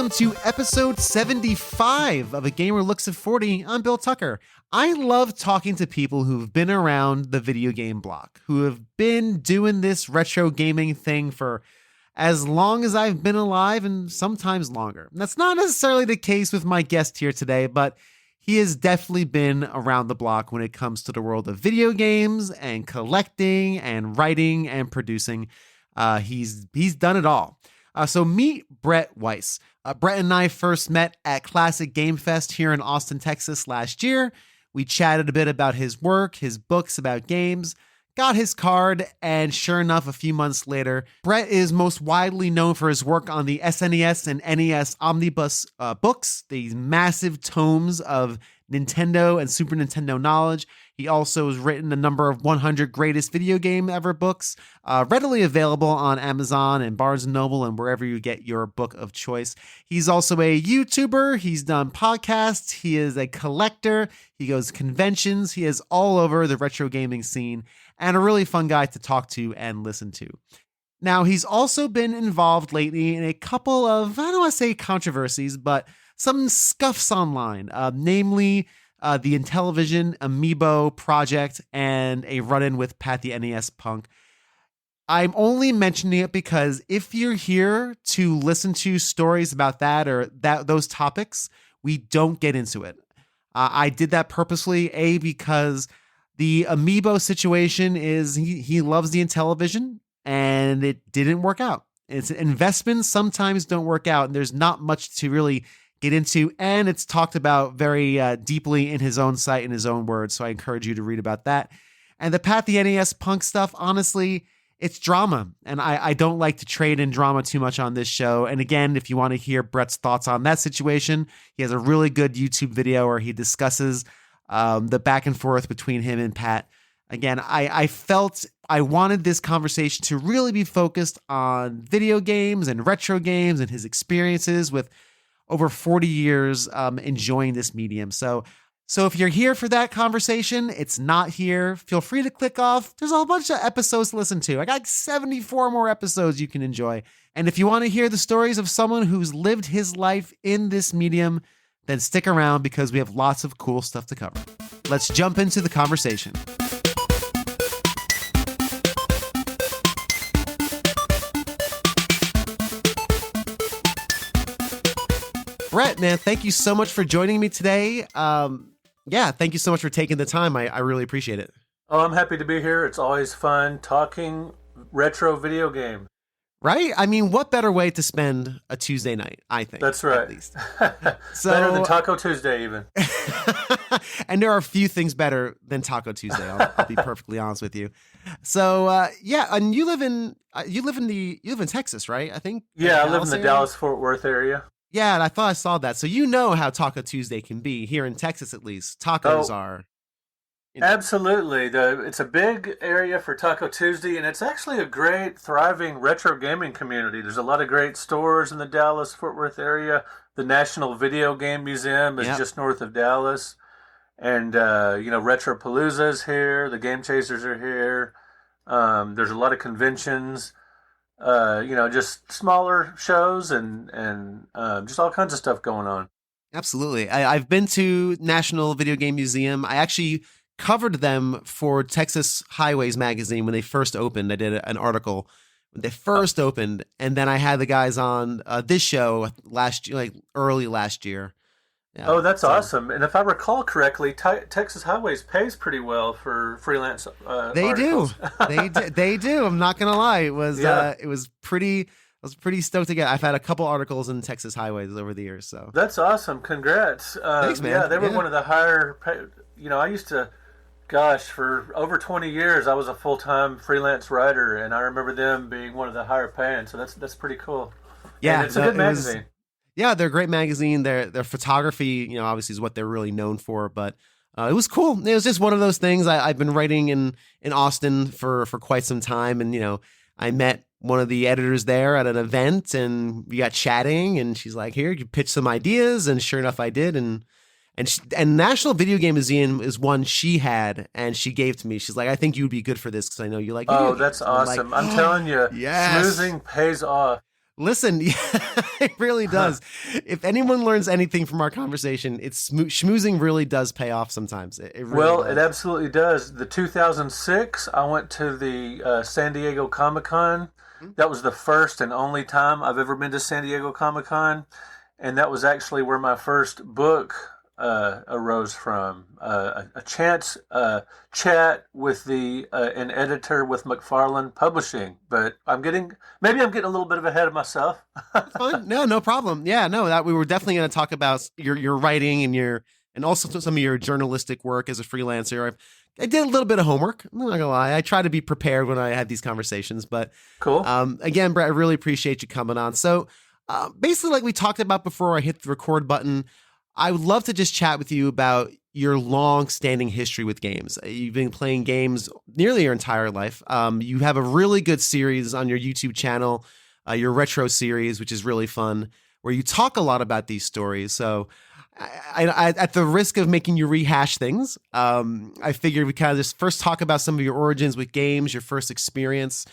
welcome to episode 75 of A Gamer Looks at 40. I'm Bill Tucker. I love talking to people who've been around the video game block, who have been doing this retro gaming thing for as long as I've been alive and sometimes longer. And that's not necessarily the case with my guest here today, but he has definitely been around the block when it comes to the world of video games and collecting and writing and producing. He's done it all. So meet Brett Weiss. Brett and I first met at Classic Game Fest here in Austin, Texas last year. We chatted a bit about his work, his books about games, got his card, and sure enough, a few months later, Brett is most widely known for his work on the SNES and NES Omnibus books, these massive tomes of Nintendo and Super Nintendo knowledge. He also has written a number of 100 greatest video game ever books, readily available on Amazon and Barnes & Noble and wherever you get your book of choice. He's also a YouTuber. He's done podcasts. He is a collector. He goes to conventions. He is all over the retro gaming scene and a really fun guy to talk to and listen to. Now, he's also been involved lately in a couple of, I don't want to say controversies, but some scuffs online, namely the Intellivision Amiibo project and a run-in with Pat the NES Punk. I'm only mentioning it because if you're here to listen to stories about that or those topics, we don't get into it. I did that purposely, because the Amiibo situation is he loves the Intellivision and it didn't work out. It's investments sometimes don't work out, and there's not much to really get into, and it's talked about very deeply in his own site, in his own words, so I encourage you to read about that. And the Pat the NES Punk stuff, honestly, it's drama, and I don't like to trade in drama too much on this show. And again, if you want to hear Brett's thoughts on that situation, he has a really good YouTube video where he discusses the back and forth between him and Pat. Again, I felt I wanted this conversation to really be focused on video games and retro games and his experiences with over 40 years enjoying this medium. So if you're here for that conversation, it's not here. Feel free to click off. There's a whole bunch of episodes to listen to. I got 74 more episodes you can enjoy. And if you want to hear the stories of someone who's lived his life in this medium, then stick around because we have lots of cool stuff to cover. Let's jump into the conversation. Brett, man, thank you so much for joining me today. Thank you so much for taking the time. I really appreciate it. Oh, I'm happy to be here. It's always fun talking retro video games. Right? I mean, what better way to spend a Tuesday night, I think. That's right. At least. Better than Taco Tuesday, even. And there are a few things better than Taco Tuesday. I'll be perfectly honest with you. So, and you live in Texas, right? I think. Yeah, I live in the Dallas-Fort Worth area. Yeah, and I thought I saw that. So you know how Taco Tuesday can be here in Texas, at least. Tacos are. Absolutely. It's a big area for Taco Tuesday, and it's actually a great, thriving retro gaming community. There's a lot of great stores in the Dallas-Fort Worth area. The National Video Game Museum is just north of Dallas. And, Retropalooza is here. The Game Chasers are here. There's a lot of conventions. Just smaller shows and just all kinds of stuff going on. Absolutely. I've been to National Video Game Museum. I actually covered them for Texas Highways magazine when they first opened. I did an article when they first opened, and then I had the guys on this show early last year. Yeah, oh, that's awesome. And if I recall correctly, Texas Highways pays pretty well for freelance articles. They do. I'm not going to lie. It was pretty... I was pretty stoked to get. I've had a couple articles in Texas Highways over the years. So that's awesome. Congrats. Thanks, man. Yeah, they were one of the higher... I used to... for over 20 years, I was a full-time freelance writer, and I remember them being one of the higher paying. So that's pretty cool. Yeah, and it's a good magazine. They're a great magazine. Their photography, obviously is what they're really known for. But it was cool. It was just one of those things. I've been writing in Austin for quite some time, and I met one of the editors there at an event, and we got chatting, and she's like, "Here, you pitch some ideas," and sure enough, I did, and National Video Game Museum is one she had, and she gave to me. She's like, "I think you would be good for this because I know you like." Oh, that's awesome! I'm telling you, yes. Schmoozing pays off. Listen, yeah, it really does. If anyone learns anything from our conversation, it's schmoozing really does pay off sometimes. It really Well, it does. absolutely does. The 2006, I went to the San Diego Comic Con. Mhm. That was the first and only time I've ever been to San Diego Comic Con, and that was actually where my first book arose from. A chance chat with the an editor with McFarlane Publishing. But maybe I'm getting a little bit of ahead of myself. It's fine. No, no problem. Yeah, no, that we were definitely going to talk about your writing and and also some of your journalistic work as a freelancer. I did a little bit of homework. I'm not gonna lie. I try to be prepared when I had these conversations. But Cool. again, Brett, I really appreciate you coming on. So basically, like we talked about before I hit the record button, I would love to just chat with you about your long-standing history with games. You've been playing games nearly your entire life. You have a really good series on your YouTube channel, your retro series, which is really fun, where you talk a lot about these stories. So, at the risk of making you rehash things, I figured we kind of just first talk about some of your origins with games, your first experience.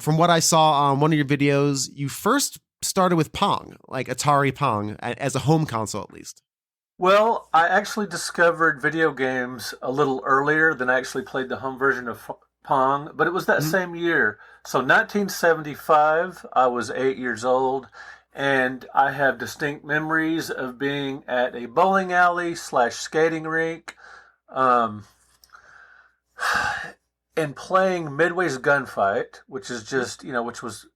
From what I saw on one of your videos, you first started with Pong, like Atari Pong, as a home console at least. Well, I actually discovered video games a little earlier than I actually played the home version of Pong, but it was that Mhm. same year. So 1975, I was 8 years old, and I have distinct memories of being at a bowling alley slash skating rink, um, and playing Midway's Gunfight, which is just, which was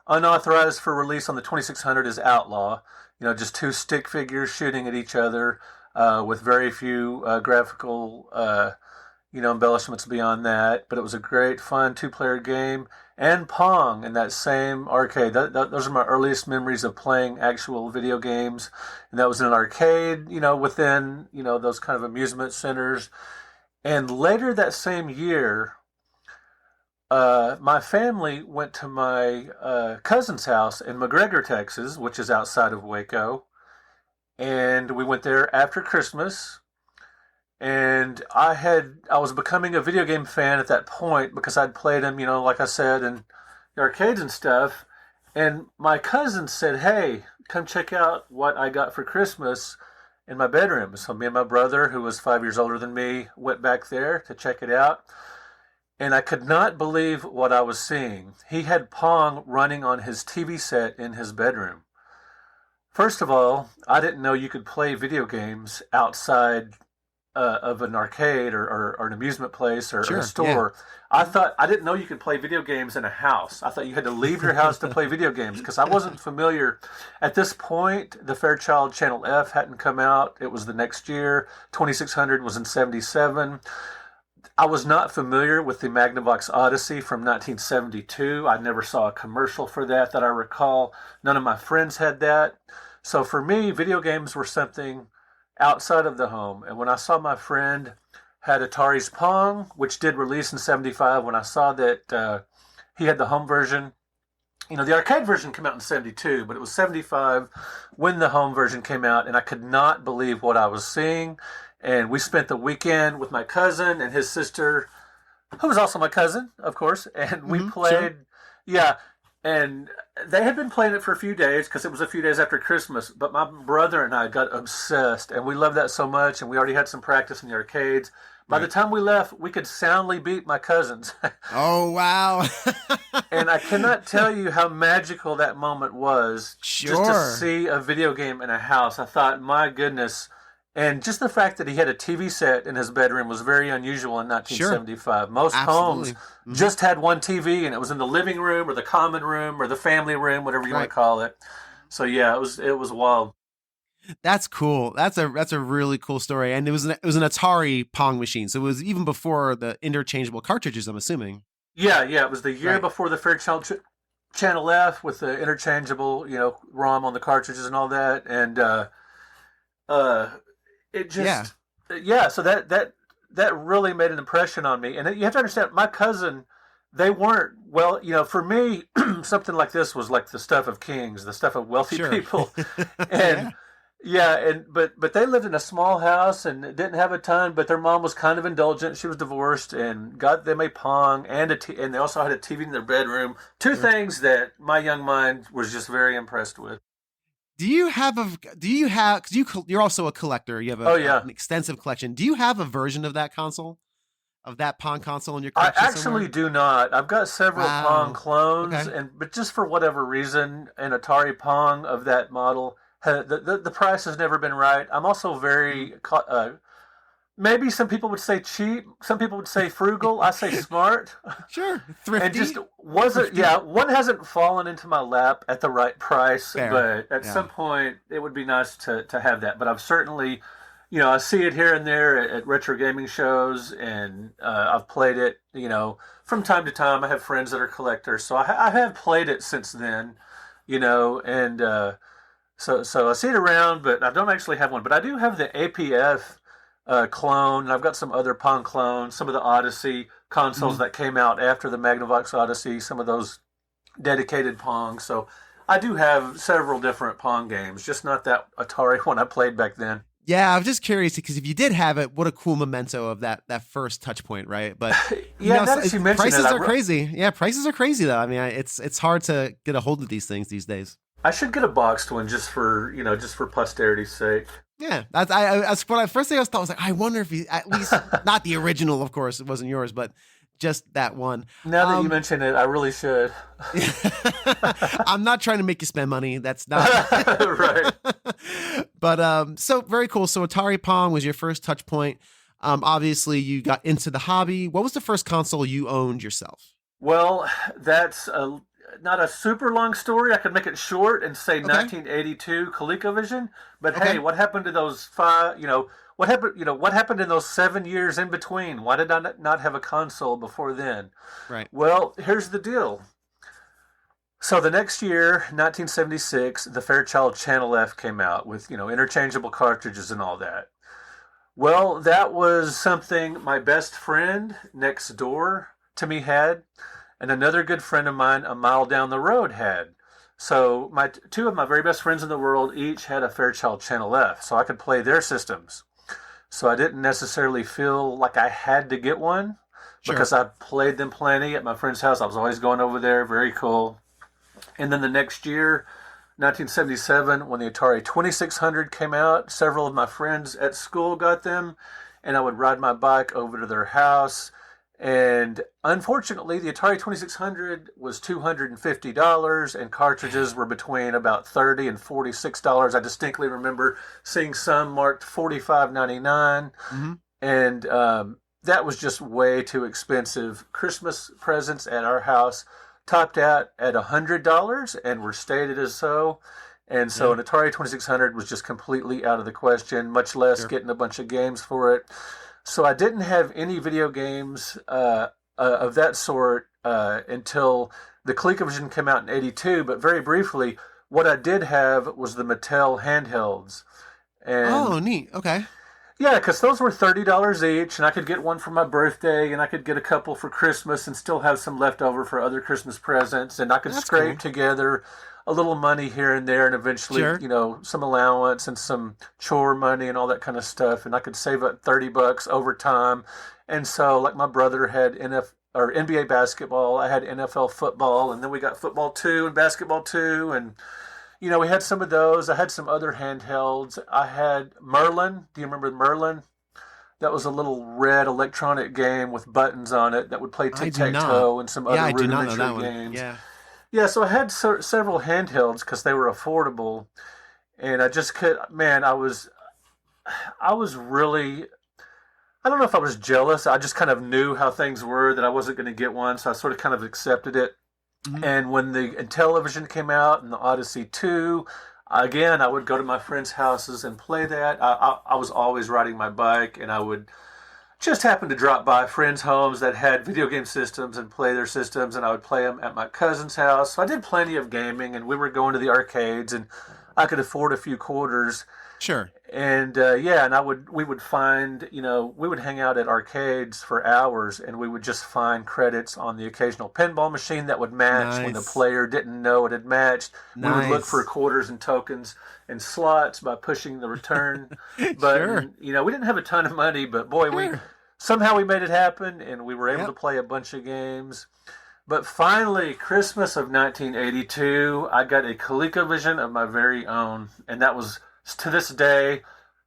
unauthorized for release on the 2600 as Outlaw. Just two stick figures shooting at each other with very few graphical, embellishments beyond that. But it was a great, fun two-player game. And Pong in that same arcade. Those are my earliest memories of playing actual video games. And that was in an arcade, within, those kind of amusement centers. And later that same year, my family went to my cousin's house in McGregor, Texas, which is outside of Waco. And we went there after Christmas. And I was becoming a video game fan at that point because I'd played them, like I said, in the arcades and stuff. And my cousin said, "Hey, come check out what I got for Christmas in my bedroom." So me and my brother, who was 5 years older than me, went back there to check it out. And I could not believe what I was seeing. He had Pong running on his TV set in his bedroom. First of all, I didn't know you could play video games outside of an arcade or an amusement place or a Sure. Yeah. store. I didn't know you could play video games in a house. I thought you had to leave your house to play video games because I wasn't familiar. At this point, the Fairchild Channel F hadn't come out. It was the next year. 2600 was in 77. I was not familiar with the Magnavox Odyssey from 1972. I never saw a commercial for that I recall. None of my friends had that. So for me, video games were something outside of the home. And when I saw my friend had Atari's Pong, which did release in 75, when I saw that he had the home version, the arcade version came out in 72, but it was 75 when the home version came out, and I could not believe what I was seeing. And we spent the weekend with my cousin and his sister, who was also my cousin, of course, and we played. Sure. Yeah, and they had been playing it for a few days because it was a few days after Christmas. But my brother and I got obsessed, and we loved that so much. And we already had some practice in the arcades. By the Right. time we left, we could soundly beat my cousins. Oh wow. And I cannot tell you how magical that moment was just to Sure. see a video game in a house. I thought, my goodness. And just the fact that he had a TV set in his bedroom was very unusual in Sure. 1975. Most homes Absolutely. Mhm. just had one TV, and it was in the living room or the common room or the family room, whatever you want Right. to call it. So yeah, it was wild. That's cool. That's a really cool story. And it was an Atari Pong machine. So it was even before the interchangeable cartridges, I'm assuming. Yeah. It was the year Right. before the Fairchild Channel F with the interchangeable, ROM on the cartridges and all that, and uh, it Yeah. just yeah. So that really made an impression on me. And you have to understand, my cousin, they weren't well. For me, something like this was like the stuff of kings, the stuff of wealthy Sure. people, and Yeah. Yeah, and but they lived in a small house and didn't have a ton, but their mom was kind of indulgent. She was divorced and got them a Pong and and they also had a TV in their bedroom. Two Sure. things that my young mind was just very impressed with. Because you're also a collector. You have Oh yeah. an extensive collection. Do you have a version of that console, of that Pong console in your I collection actually somewhere? do not. I've got several Pong Wow. clones, Okay. and but just for whatever reason, an Atari Pong of that model, the price has never been right. I'm also Mhm. very maybe some people would say cheap, some people would say frugal. I say smart. Sure. And just Thrifty. wasn't, Thrifty. yeah, one hasn't fallen into my lap at the right price, Fair. but at Yeah. some point it would be nice to have that. But I've certainly, I see it here and there at retro gaming shows, and I've played it, from time to time. I have friends that are collectors, so I have played it since then, and so I see it around, but I don't actually have one. But I do have the APF clone, and I've got some other Pong clones, some of the Odyssey consoles Mhm. that came out after the Magnavox Odyssey, some of those dedicated Pong. So I do have several different Pong games, just not that Atari one I played back then. Yeah, I'm just curious because if you did have it, what a cool memento of that first touch point, right? But Yeah, now that you mention it, prices are crazy. Yeah, prices are crazy though. I mean, it's hard to get a hold of these things these days. I should get a boxed one just for posterity's sake. Yeah, that's what I first thing I was thought was like, I wonder if he at least not the original, of course, it wasn't yours, but just that one. Now that you Um, mention it, I really should. I'm not trying to make you spend money. That's not. Right. But so very cool. So Atari Pong was your first touch point. Obviously you got into the hobby. What was the first console you owned yourself? Well, that's not a super long story. I could make it short and say Okay. 1982 ColecoVision. But hey, Okay. what happened to those five? What happened? What happened in those 7 years in between? Why did I not have a console before then? Right. Well, here's the deal. So the next year, 1976, the Fairchild Channel F came out with interchangeable cartridges and all that. Well, that was something my best friend next door to me had, and another good friend of mine a mile down the road had. So my two of my very best friends in the world each had a Fairchild Channel F, so I could play their systems. So I didn't necessarily feel like I had to get one Sure. because I played them plenty at my friend's house. I was always going over there, very cool. And then the next year, 1977, when the Atari 2600 came out, several of my friends at school got them, and I would ride my bike over to their house. And unfortunately, the Atari 2600 was $250, and cartridges were between about $30 and $46. I distinctly remember seeing some marked $45.99, Hmm. and that was just way too expensive. Christmas presents at our house topped out at $100 and were stated as so. And so Yeah. an Atari 2600 was just completely out of the question, much less Sure. getting a bunch of games for it. So I didn't have any video games of that sort until the ColecoVision came out in '82. But very briefly, what I did have was the Mattel handhelds, and Oh, neat. Okay. yeah, because those were $30 each, and I could get one for my birthday, and I could get a couple for Christmas, and still have some left over for other Christmas presents, and I could That's scrape cool. together a little money here and there, and eventually, Sure. some allowance and some chore money and all that kind of stuff, and I could save up $30 over time. And so, like my brother had NBA basketball, I had NFL football, and then we got football too and basketball too, and we had some of those. I had some other handhelds. I had Merlin. Do you remember Merlin? That was a little red electronic game with buttons on it that would play I tic do tac not. toe and some Yeah, other I do not know that rudimentary one. games. Yeah. Yeah, so I had several handhelds because they were affordable, and I just could. Man, I was really. I don't know if I was jealous. I just kind of knew how things were that I wasn't going to get one, so I sort of kind of accepted it. Hmm. And when the Intellivision came out and the Odyssey 2, again, I would go to my friends' houses and play that. I was always riding my bike, and I would just happen to drop by friends' homes that had video game systems and play their systems, and I would play them at my cousin's house. So I did plenty of gaming, and we were going to the arcades, and I could afford a few quarters. Sure. And yeah, and we would find, we would hang out at arcades for hours, and we would just find credits on the occasional pinball machine that would match when the Nice. player didn't know it had matched. We would look for Nice. quarters and tokens and slots by pushing the return Sure. button. We didn't have a ton of money, but boy, we Sure. somehow we made it happen, and we were able to Yep. play a bunch of games. But finally, Christmas of 1982, I got a ColecoVision of my very own, and that was to this day,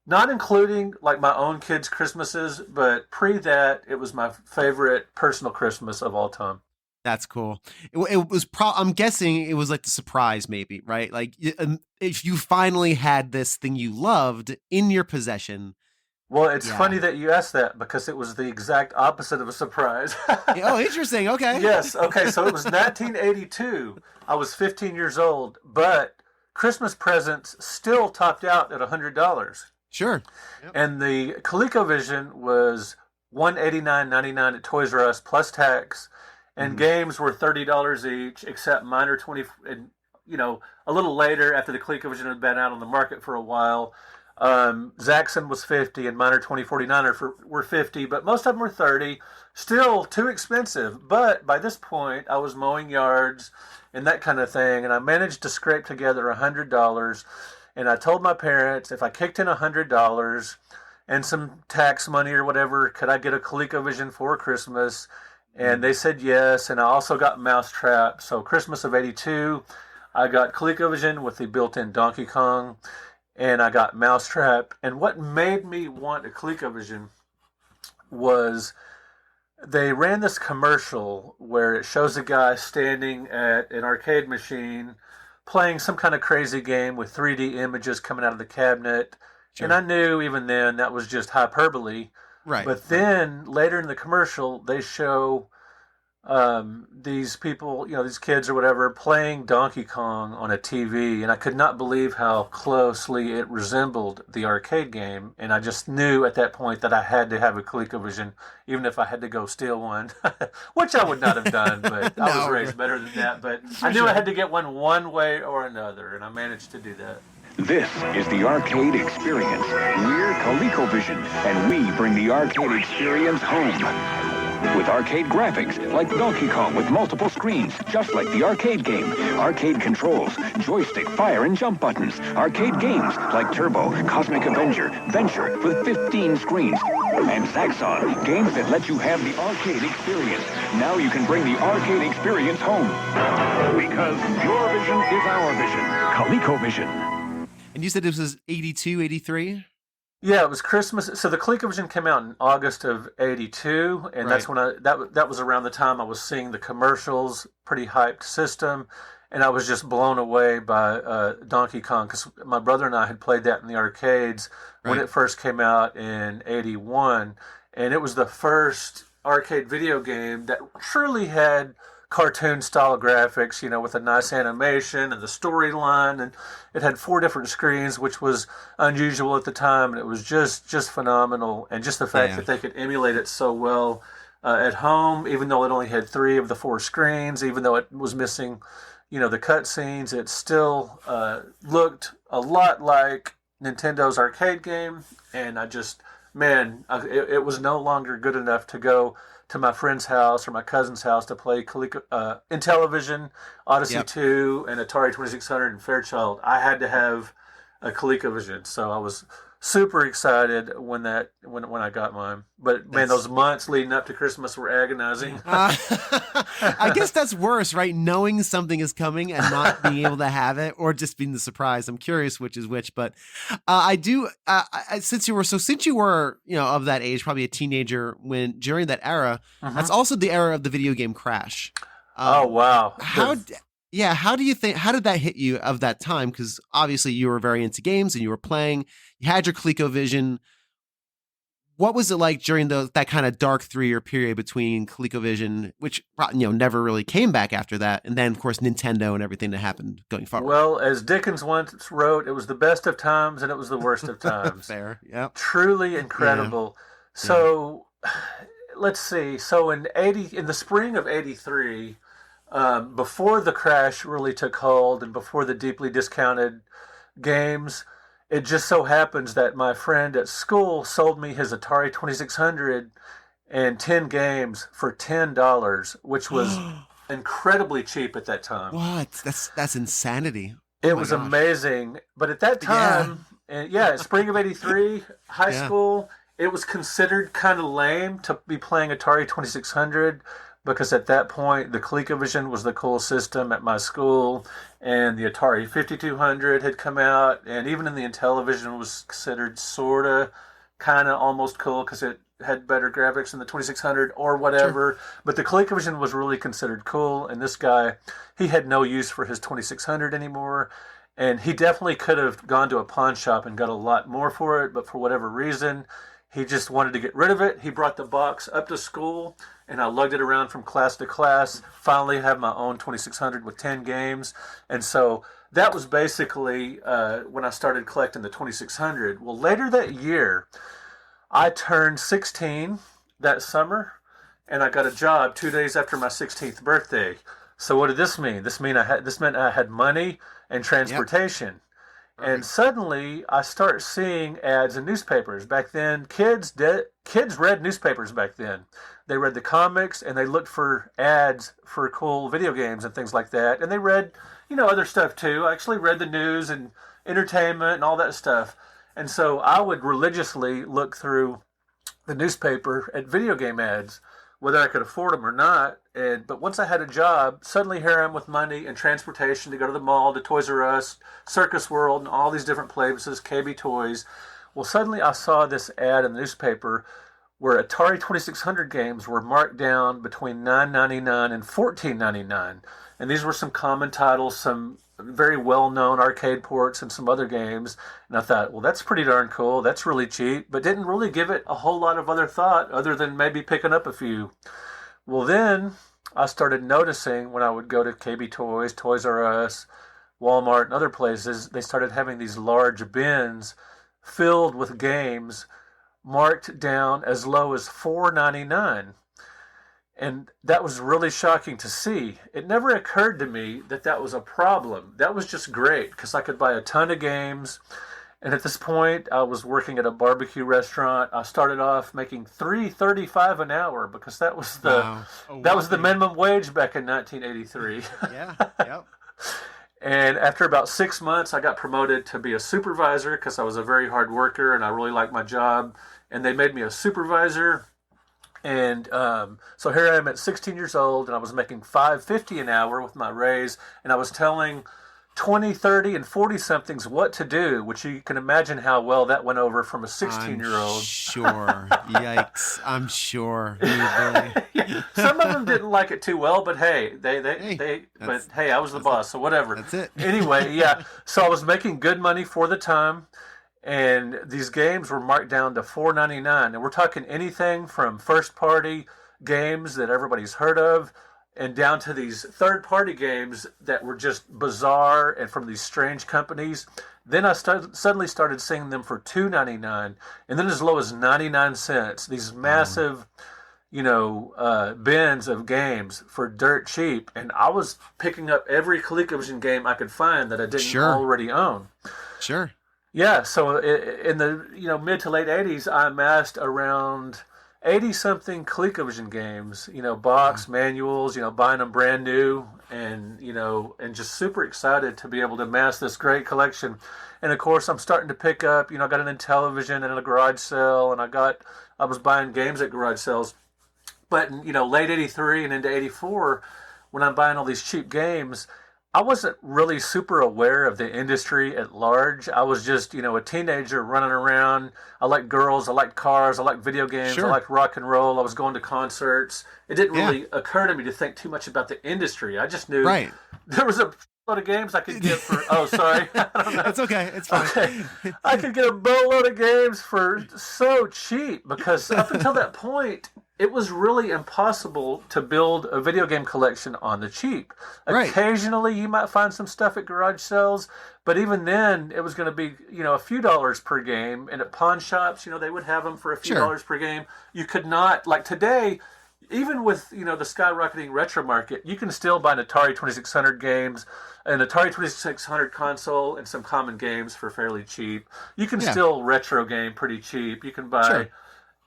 not including like my own kids' Christmases, but pre that, it was my favorite personal Christmas of all time. That's cool. It was I'm guessing it was like the surprise, maybe, right? Like if you finally had this thing you loved in your possession. Well, it's Yeah. funny that you asked that because it was the exact opposite of a surprise. Oh, interesting. Okay. Yes. Okay. So it was 1982. I was 15 years old, but Christmas presents still topped out at $100. Sure. Yep. And the ColecoVision was $189.99 at Toys R Us plus tax, and games were $30 each, except mine are 20. And a little later, after the ColecoVision had been out on the market for a while, Zaxxon was 50, and mine are 2049 were 50, but most of them were 30. Still too expensive. But by this point, I was mowing yards and that kind of thing, and I managed to scrape together $100. And I told my parents if I kicked in $100 and some tax money or whatever, could I get a ColecoVision for Christmas? And they said yes. And I also got Mousetrap. So Christmas of '82, I got ColecoVision with the built-in Donkey Kong, and I got Mousetrap. And what made me want a ColecoVision was they ran this commercial where it shows a guy standing at an arcade machine playing some kind of crazy game with 3D images coming out of the cabinet. Sure. And I knew even then that was just hyperbole. Right. But then later in the commercial, they show these people, these kids or whatever, playing Donkey Kong on a TV. And I could not believe how closely it resembled the arcade game. And I just knew at that point that I had to have a ColecoVision, even if I had to go steal one, which I would not have done. But I was raised better than that. But I knew I had to get one way or another. And I managed to do that. This is the arcade experience. We're ColecoVision, and we bring the arcade experience home. With arcade graphics, like Donkey Kong with multiple screens, just like the arcade game. Arcade controls, joystick, fire, and jump buttons. Arcade games, like Turbo, Cosmic Avenger, Venture, with 15 screens. And Zaxxon, games that let you have the arcade experience. Now you can bring the arcade experience home. Because your vision is our vision. ColecoVision. And you said this was 82, 83? Yeah, it was Christmas. So the ColecoVision came out in August of '82, and that's when that was around the time I was seeing the commercials. Pretty hyped system, and I was just blown away by Donkey Kong because my brother and I had played that in the arcades when it first came out in '81, and it was the first arcade video game that truly had cartoon style graphics, with a nice animation and the storyline, and it had 4 different screens, which was unusual at the time, and it was just phenomenal. And just the fact that they could emulate it so well at home, even though it only had 3 of the 4 screens, even though it was missing, the cutscenes, it still looked a lot like Nintendo's arcade game. And it was no longer good enough to go to my friend's house or my cousin's house to play Intellivision, Odyssey 2, and Atari 2600 and Fairchild. I had to have a ColecoVision, so I was super excited when I got mine. But man, those months leading up to Christmas were agonizing. I guess that's worse, right? Knowing something is coming and not being able to have it, or just being the surprise. I'm curious which is which, but I do. Since you were, of that age, probably a teenager during that era. That's also the era of the video game crash. Oh wow! How do you think? How did that hit you of that time? Because obviously you were very into games and you were playing. You had your ColecoVision. What was it like during that kind of dark 3-year period between ColecoVision, which never really came back after that, and then of course Nintendo and everything that happened going forward? Well, as Dickens once wrote, it was the best of times and it was the worst of times. Fair, yeah. Truly incredible. Yeah. So, let's see. So in the spring of '83. Before the crash really took hold and before the deeply discounted games, it just so happens that my friend at school sold me his Atari 2600 and 10 games for $10, which was incredibly cheap at that time. What? That's insanity. It Oh my was gosh. amazing. But at that time, spring of 83, high Yeah. school, it was considered kind of lame to be playing Atari 2600 because at that point, the ColecoVision was the cool system at my school, and the Atari 5200 had come out, and even in the Intellivision was considered sort of, kind of almost cool because it had better graphics than the 2600 or whatever. But the ColecoVision was really considered cool, and this guy, he had no use for his 2600 anymore. And he definitely could have gone to a pawn shop and got a lot more for it, but for whatever reason, he just wanted to get rid of it. He brought the box up to school, and I lugged it around from class to class. Finally, have my own 2600 with 10 games. And so that was basically when I started collecting the 2600. Well, later that year, I turned 16 that summer, and I got a job 2 days after my 16th birthday. So what did this mean? This meant I had money and transportation. Yep. And suddenly I start seeing ads in newspapers. Back then, kids read newspapers back then. They read the comics and they looked for ads for cool video games and things like that. And they read, other stuff too. I actually read the news and entertainment and all that stuff. And so I would religiously look through the newspaper at video game ads, whether I could afford them or not. But once I had a job, suddenly here I am with money and transportation to go to the mall, to Toys R Us, Circus World, and all these different places, KB Toys. Well, suddenly I saw this ad in the newspaper where Atari 2600 games were marked down between $9.99 and $14.99. And these were some common titles, some very well-known arcade ports and some other games. And I thought, well, that's pretty darn cool. That's really cheap, but didn't really give it a whole lot of other thought other than maybe picking up a few. Well, then I started noticing when I would go to KB Toys, Toys R Us, Walmart, and other places, they started having these large bins filled with games marked down as low as $4.99. And that was really shocking to see. It never occurred to me that that was a problem. That was just great because I could buy a ton of games. And at this point, I was working at a barbecue restaurant. I started off making $3.35 an hour because that was the minimum wage back in 1983. Yeah. Yep. And after about 6 months, I got promoted to be a supervisor because I was a very hard worker and I really liked my job. And they made me a supervisor. And so here I am at 16 years old, and I was making $5.50 an hour with my raise, and I was telling 20, 30, and 40-somethings what to do, which you can imagine how well that went over from a 16-year-old. I'm sure. Yikes. I'm sure. Really... Some of them didn't like it too well, but hey, I was the boss, so whatever. That's it. Anyway, yeah. So I was making good money for the time. And these games were marked down to $4.99. And we're talking anything from first-party games that everybody's heard of and down to these third-party games that were just bizarre and from these strange companies. Then I suddenly started seeing them for $2.99 and then as low as 99 cents. These massive, bins of games for dirt cheap. And I was picking up every ColecoVision game I could find that I didn't already own. Sure. Yeah, so in the mid to late 80s, I amassed around 80-something ColecoVision games, box manuals, buying them brand new, and just super excited to be able to amass this great collection. And of course, I'm starting to pick up, I got an Intellivision and a garage sale, and I was buying games at garage sales. But in, late 83 and into 84, when I'm buying all these cheap games, I wasn't really super aware of the industry at large. I was just, a teenager running around. I liked girls. I liked cars. I liked video games. Sure. I liked rock and roll. I was going to concerts. It didn't really occur to me to think too much about the industry. I just knew there was a lot of games I could get for... Oh, sorry. I don't know. It's okay. It's fine. Okay. I could get a boatload of games for so cheap because up until that point... It was really impossible to build a video game collection on the cheap. Right. Occasionally, you might find some stuff at garage sales, but even then, it was going to be, a few dollars per game. And at pawn shops, they would have them for a few dollars per game. You could not, like today, even with the skyrocketing retro market, you can still buy an Atari 2600 games, an Atari 2600 console, and some common games for fairly cheap. You can still retro game pretty cheap. You can buy. Sure.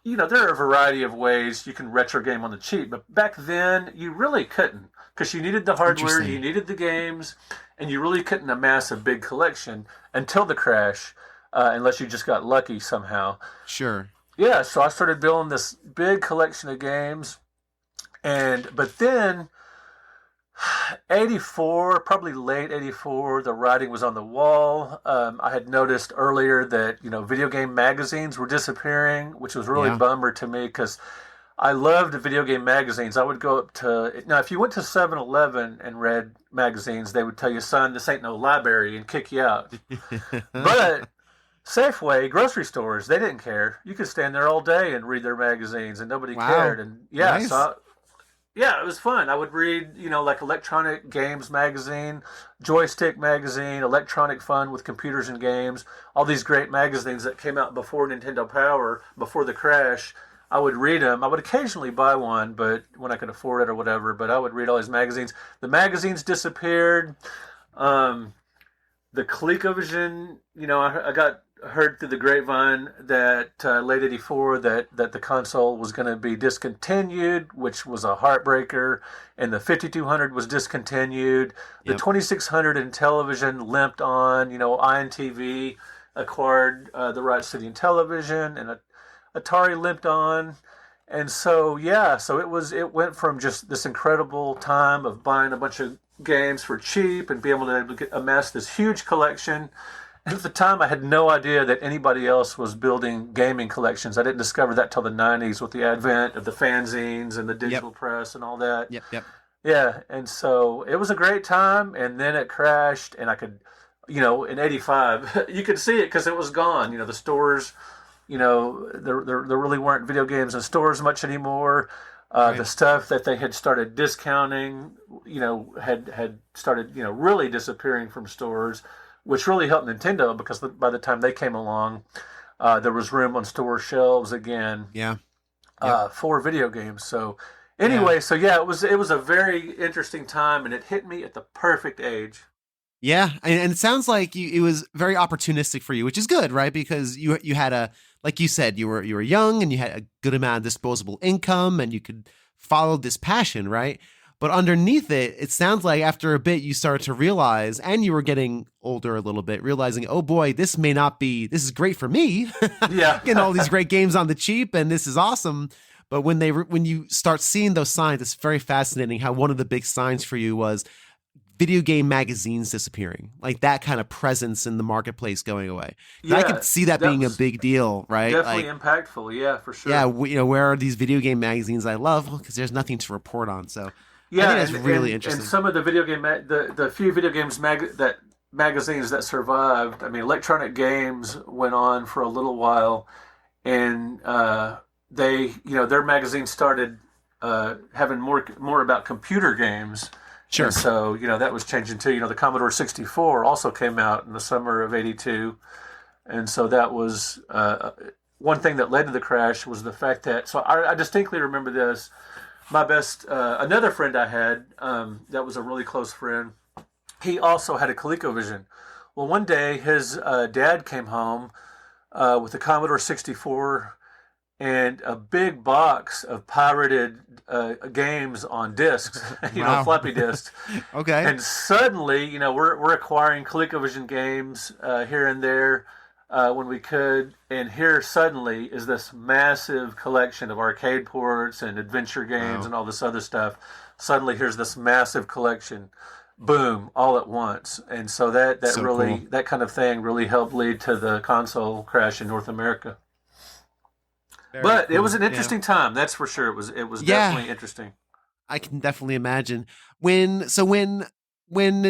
There are a variety of ways you can retro game on the cheap, but back then you really couldn't because you needed the hardware, you needed the games, and you really couldn't amass a big collection until the crash, unless you just got lucky somehow. Sure. Yeah, so I started building this big collection of games, but then 84, probably late 84, the writing was on the wall. I had noticed earlier that, video game magazines were disappearing, which was really a bummer to me because I loved video game magazines. I would go up now, if you went to 7-Eleven and read magazines, they would tell you, son, this ain't no library and kick you out. But Safeway, grocery stores, they didn't care. You could stand there all day and read their magazines and nobody cared. And nice. it was fun. I would read, like Electronic Games Magazine, Joystick Magazine, Electronic Fun with Computers and Games, all these great magazines that came out before Nintendo Power, before the crash. I would read them. I would occasionally buy one, but when I could afford it or whatever, but I would read all these magazines. The magazines disappeared. The ColecoVision, I got heard through the grapevine that late 84 that the console was going to be discontinued, which was a heartbreaker, and the 5200 was discontinued. The 2600 in television limped on. INTV acquired the rights to the Intellivision, and Atari limped on. And so it went from just this incredible time of buying a bunch of games for cheap and being able to amass this huge collection. And at the time, I had no idea that anybody else was building gaming collections. I didn't discover that till the 90s with the advent of the fanzines and the digital press and all that. Yep. Yeah, and so it was a great time, and then it crashed, and I could, in 85, you could see it because it was gone. The stores, there really weren't video games in stores much anymore. The stuff that they had started discounting, had started, really disappearing from stores, which really helped Nintendo because by the time they came along, there was room on store shelves again. For video games. So anyway, it was a very interesting time, and it hit me at the perfect age. Yeah, and it sounds like it was very opportunistic for you, which is good, right? Because you had like you said, you were young and you had a good amount of disposable income, and you could follow this passion, right? But underneath it sounds like after a bit you started to realize, and you were getting older a little bit, realizing, oh boy, this is great for me. Yeah. Getting all these great games on the cheap, and this is awesome. But when you start seeing those signs, it's very fascinating how one of the big signs for you was video game magazines disappearing, like that kind of presence in the marketplace going away. I could see that being a big deal, right? Definitely impactful. Yeah, for sure. Yeah. Where are these video game magazines I love? Well, because there's nothing to report on. So I think that's really interesting. And some of the video game, the few video games magazines that survived, Electronic Games went on for a little while, and they, their magazine started having more about computer games. Sure. And so, that was changing too. The Commodore 64 also came out in the summer of 82. And so that was one thing that led to the crash was the fact that, so I distinctly remember this. My best, another friend I had that was a really close friend, he also had a ColecoVision. Well, one day his dad came home with a Commodore 64 and a big box of pirated games on discs, floppy disks. Okay. And suddenly, we're acquiring ColecoVision games here and there when we could. And here suddenly is this massive collection of arcade ports and adventure games and all this other stuff. Suddenly here's this massive collection. Boom, all at once. And so that really cool. That kind of thing really helped lead to the console crash in North America. But cool. It was an interesting time, that's for sure. It was definitely interesting. I can definitely imagine. When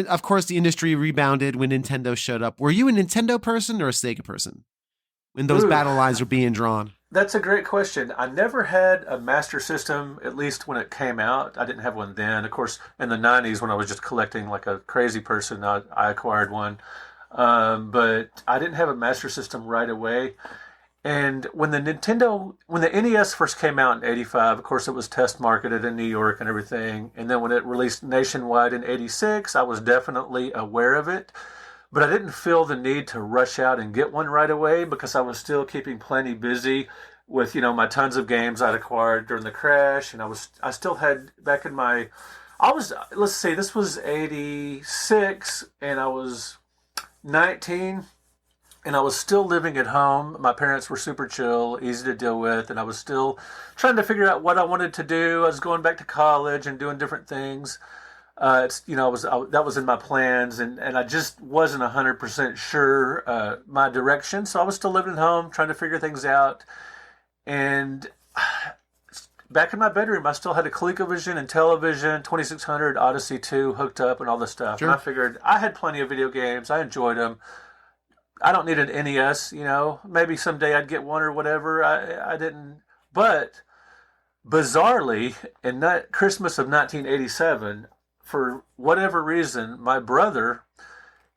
of course the industry rebounded, when Nintendo showed up, were you a Nintendo person or a Sega person when those battle lines were being drawn? That's a great question. I never had a Master System, at least when it came out. I didn't have one then. Of course, in the 90s when I was just collecting like a crazy person, I acquired one. But I didn't have a Master System right away. And when the NES first came out in '85, of course, it was test marketed in New York and everything. And then when it released nationwide in '86, I was definitely aware of it. But I didn't feel the need to rush out and get one right away because I was still keeping plenty busy with, my tons of games I'd acquired during the crash. And I still had back in my, let's see, this was '86 and I was 19. And I was still living at home. My parents were super chill, easy to deal with, and I was still trying to figure out what I wanted to do. I was going back to college and doing different things. That was in my plans, and I just wasn't 100% sure my direction. So I was still living at home, trying to figure things out. And back in my bedroom, I still had a ColecoVision and television, 2600, Odyssey 2 hooked up, and all this stuff. Sure. And I figured I had plenty of video games. I enjoyed them. I don't need an NES, maybe someday I'd get one or whatever. I didn't. But bizarrely, in that Christmas of 1987, for whatever reason, my brother,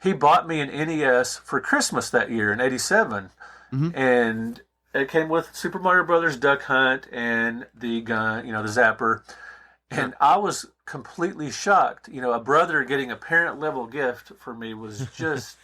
he bought me an NES for Christmas that year in '87. Mm-hmm. And it came with Super Mario Brothers Duck Hunt and the gun, the zapper. And I was completely shocked. A brother getting a parent level gift for me was just...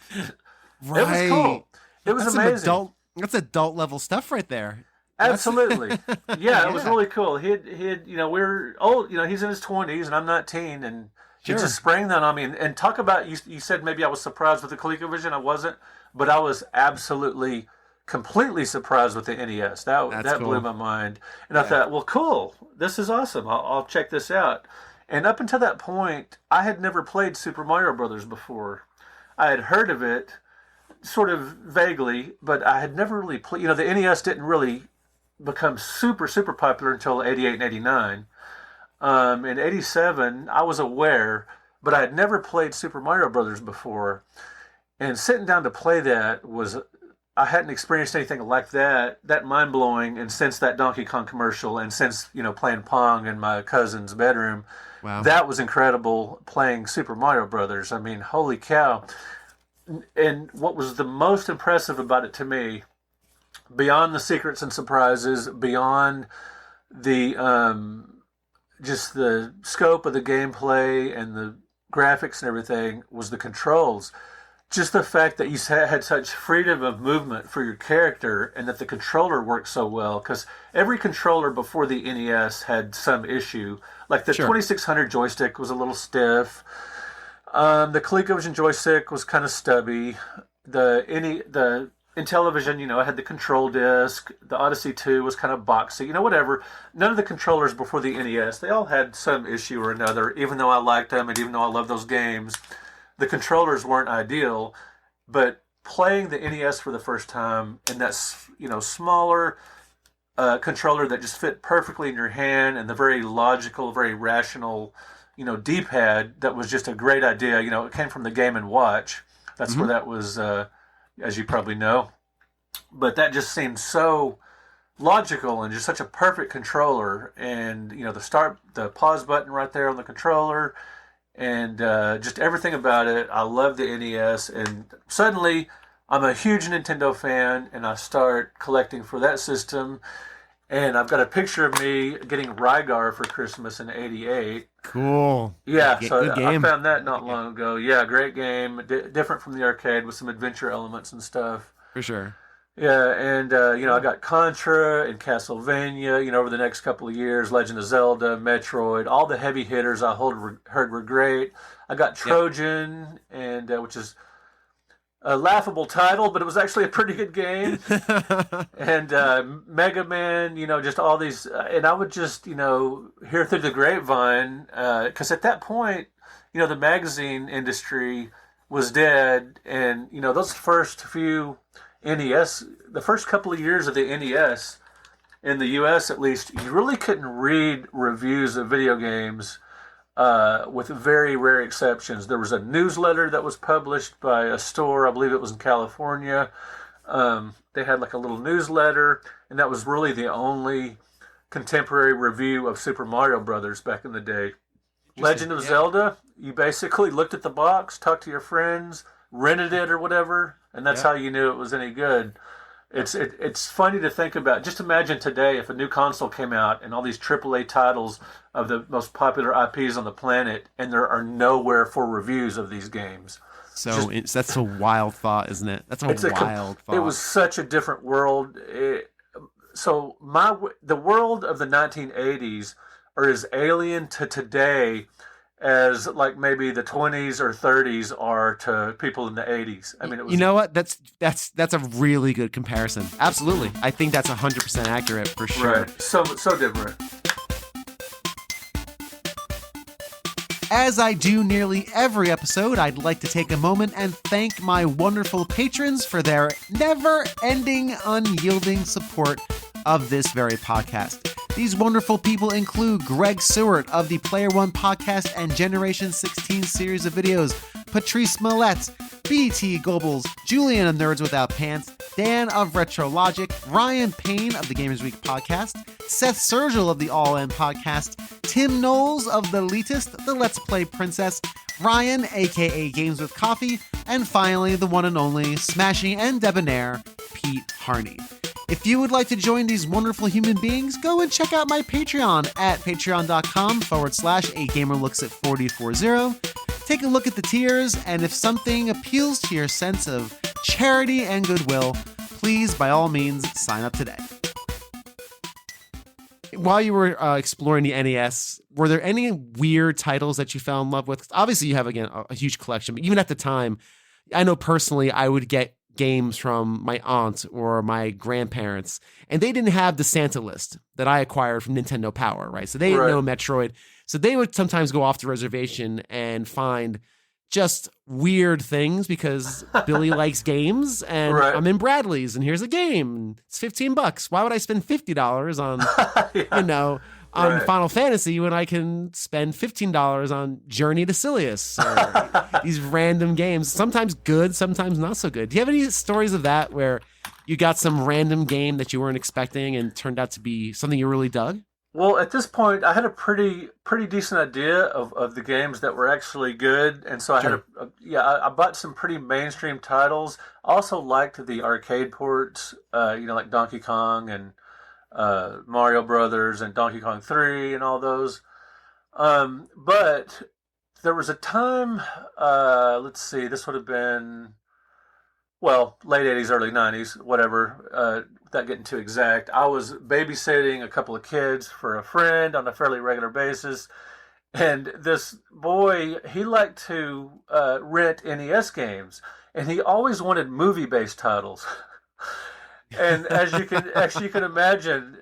Right. It was cool. It was amazing. That's adult level stuff right there. Absolutely. Yeah, it was really cool. He had, we're old, he's in his 20s and I'm 19, and he just sprang that on me. And talk about, you said maybe I was surprised with the ColecoVision. I wasn't, but I was absolutely, completely surprised with the NES. That cool. blew my mind. And I thought, well, cool. This is awesome. I'll check this out. And up until that point, I had never played Super Mario Brothers before. I had heard of it, sort of vaguely, but I had never really played. The NES didn't really become super, super popular until '88 and '89. In '87, I was aware, but I had never played Super Mario Brothers before. And sitting down to play that I hadn't experienced anything like that mind blowing. And since that Donkey Kong commercial, and since playing Pong in my cousin's bedroom, wow, that was incredible. Playing Super Mario Brothers, I mean, holy cow! And what was the most impressive about it to me, beyond the secrets and surprises, beyond the just the scope of the gameplay and the graphics and everything, was the controls. Just the fact that you had such freedom of movement for your character, and that the controller worked so well. Because every controller before the NES had some issue. Like the 2600 joystick was a little stiff. The ColecoVision joystick was kind of stubby. The Intellivision, I had the control disc. The Odyssey 2 was kind of boxy. Whatever. None of the controllers before the NES, they all had some issue or another. Even though I liked them and even though I loved those games, the controllers weren't ideal. But playing the NES for the first time in that smaller controller that just fit perfectly in your hand, and the very logical, very rational D-pad, that was just a great idea. It came from the Game & Watch. That's where that was, as you probably know. But that just seemed so logical and just such a perfect controller. And, the pause button right there on the controller, and just everything about it. I love the NES. And suddenly, I'm a huge Nintendo fan, and I start collecting for that system. And I've got a picture of me getting Rygar for Christmas in '88. Cool. Yeah, Good so game. I found that not long ago. Yeah, great game. Different from the arcade with some adventure elements and stuff. For sure. Yeah, and I got Contra and Castlevania. Over the next couple of years, Legend of Zelda, Metroid, all the heavy hitters I heard were great. I got Trojan, and which is a laughable title, but it was actually a pretty good game. And Mega Man, just all these, and I would just, hear through the grapevine, because at that point, the magazine industry was dead, and those first few NES, the first couple of years of the NES in the US at least, you really couldn't read reviews of video games. With very rare exceptions. There was a newsletter that was published by a store, I believe it was in California. They had like a little newsletter, and that was really the only contemporary review of Super Mario Brothers back in the day. Legend of Zelda, you basically looked at the box, talked to your friends, rented it or whatever, and that's how you knew it was any good. It's funny to think about. Just imagine today if a new console came out and all these AAA titles of the most popular IPs on the planet, and there are nowhere for reviews of these games. So that's a wild thought, isn't it? That's a wild thought. It was such a different world. The world of the 1980s are as alien to today as like maybe the 20s or 30s are to people in the 80s. I mean, it was, you know what? That's a really good comparison. Absolutely. I think that's 100% accurate for sure. Right. So different. As I do nearly every episode, I'd like to take a moment and thank my wonderful patrons for their never-ending, unyielding support of this very podcast. These wonderful people include Greg Seward of the Player One podcast and Generation 16 series of videos, Patrice Millette, BT Goebbels, Julian of Nerds Without Pants, Dan of Retro Logic, Ryan Payne of the Gamers Week podcast, Seth Sergel of the All In podcast, Tim Knowles of The Elitist, the Let's Play Princess, Ryan, aka Games with Coffee, and finally the one and only smashing and debonair Pete Harney. If you would like to join these wonderful human beings, go and check out my Patreon at patreon.com/agamerlooksat4040. Take a look at the tiers, and if something appeals to your sense of charity and goodwill, please, by all means, sign up today. While you were exploring the NES, were there any weird titles that you fell in love with? Obviously, you have, again, a huge collection, but even at the time, I know personally I would get games from my aunt or my grandparents, and they didn't have the Santa list that I acquired from Nintendo Power, right? So they didn't know Metroid. So they would sometimes go off the reservation and find just weird things because Billy likes games, and I'm in Bradley's, and here's a game. It's $15. Why would I spend $50 on, on Final Fantasy when I can spend $15 on Journey to Silius or these random games, sometimes good, sometimes not so good. Do you have any stories of that where you got some random game that you weren't expecting and turned out to be something you really dug? Well, at this point, I had a pretty decent idea of the games that were actually good, and so I had I bought some pretty mainstream titles. I also liked the arcade ports, like Donkey Kong and Mario Brothers and Donkey Kong 3 and all those. But there was a time, this would have been, late 80s, early 90s, whatever, without getting too exact. I was babysitting a couple of kids for a friend on a fairly regular basis. And this boy, he liked to rent NES games. And he always wanted movie-based titles. And as you can imagine,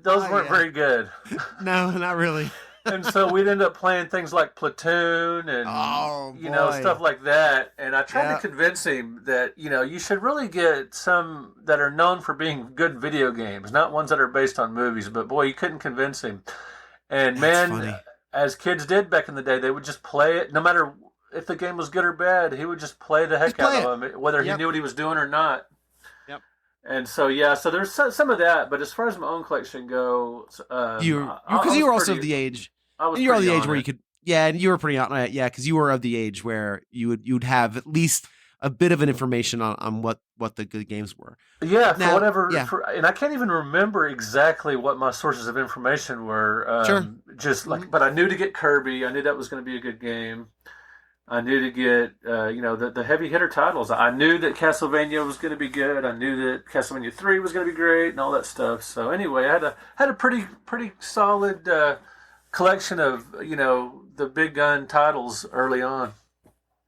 those weren't very good. No, not really. And so we'd end up playing things like Platoon and stuff like that. And I tried to convince him that you should really get some that are known for being good video games, not ones that are based on movies. But boy, you couldn't convince him. And man, as kids did back in the day, they would just play it, no matter if the game was good or bad. He would just play the heck out of them, whether he knew what he was doing or not. And so so there's some of that, but as far as my own collection goes, because you were also of the age. You're of the age where you could, and you were pretty on it, because you were of the age where you'd have at least a bit of an information on what the good games were. Yeah, now, and I can't even remember exactly what my sources of information were. But I knew to get Kirby. I knew that was going to be a good game. I knew to get, the heavy hitter titles. I knew that Castlevania was going to be good. I knew that Castlevania 3 was going to be great and all that stuff. So anyway, I had a pretty solid collection of, the big gun titles early on.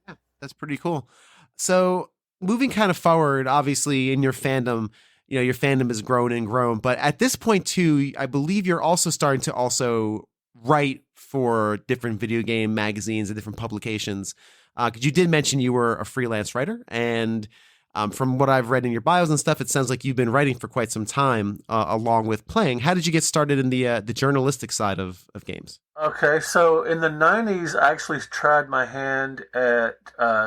Yeah, that's pretty cool. So moving kind of forward, obviously in your fandom, your fandom has grown and grown. But at this point too, I believe you're also starting to also write for different video game magazines and different publications. Because you did mention you were a freelance writer, and from what I've read in your bios and stuff, it sounds like you've been writing for quite some time, along with playing. How did you get started in the journalistic side of games? Okay, so in the 90s, I actually tried my hand at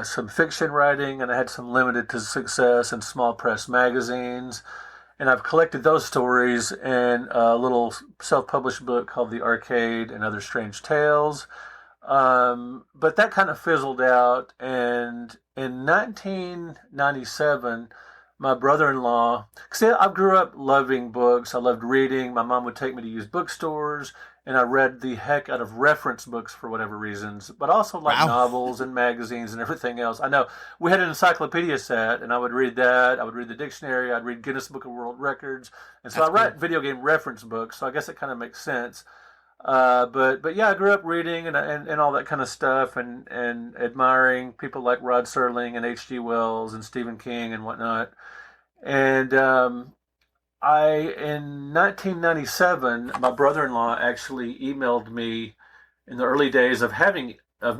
some fiction writing, and I had some limited to success in small press magazines. And I've collected those stories in a little self-published book called The Arcade and Other Strange Tales. But that kind of fizzled out. And in 1997, my brother-in-law, see, I grew up loving books. I loved reading. My mom would take me to used bookstores, and I read the heck out of reference books for whatever reasons, but also like Wow. novels and magazines and everything else. I know we had an encyclopedia set, and I would read that. I would read the dictionary. I'd read Guinness Book of World Records, and so I That's write cool. video game reference books. So I guess it kind of makes sense. But yeah, I grew up reading and all that kind of stuff, and admiring people like Rod Serling and H.G. Wells and Stephen King and whatnot. And I in 1997, my brother-in-law actually emailed me in the early days of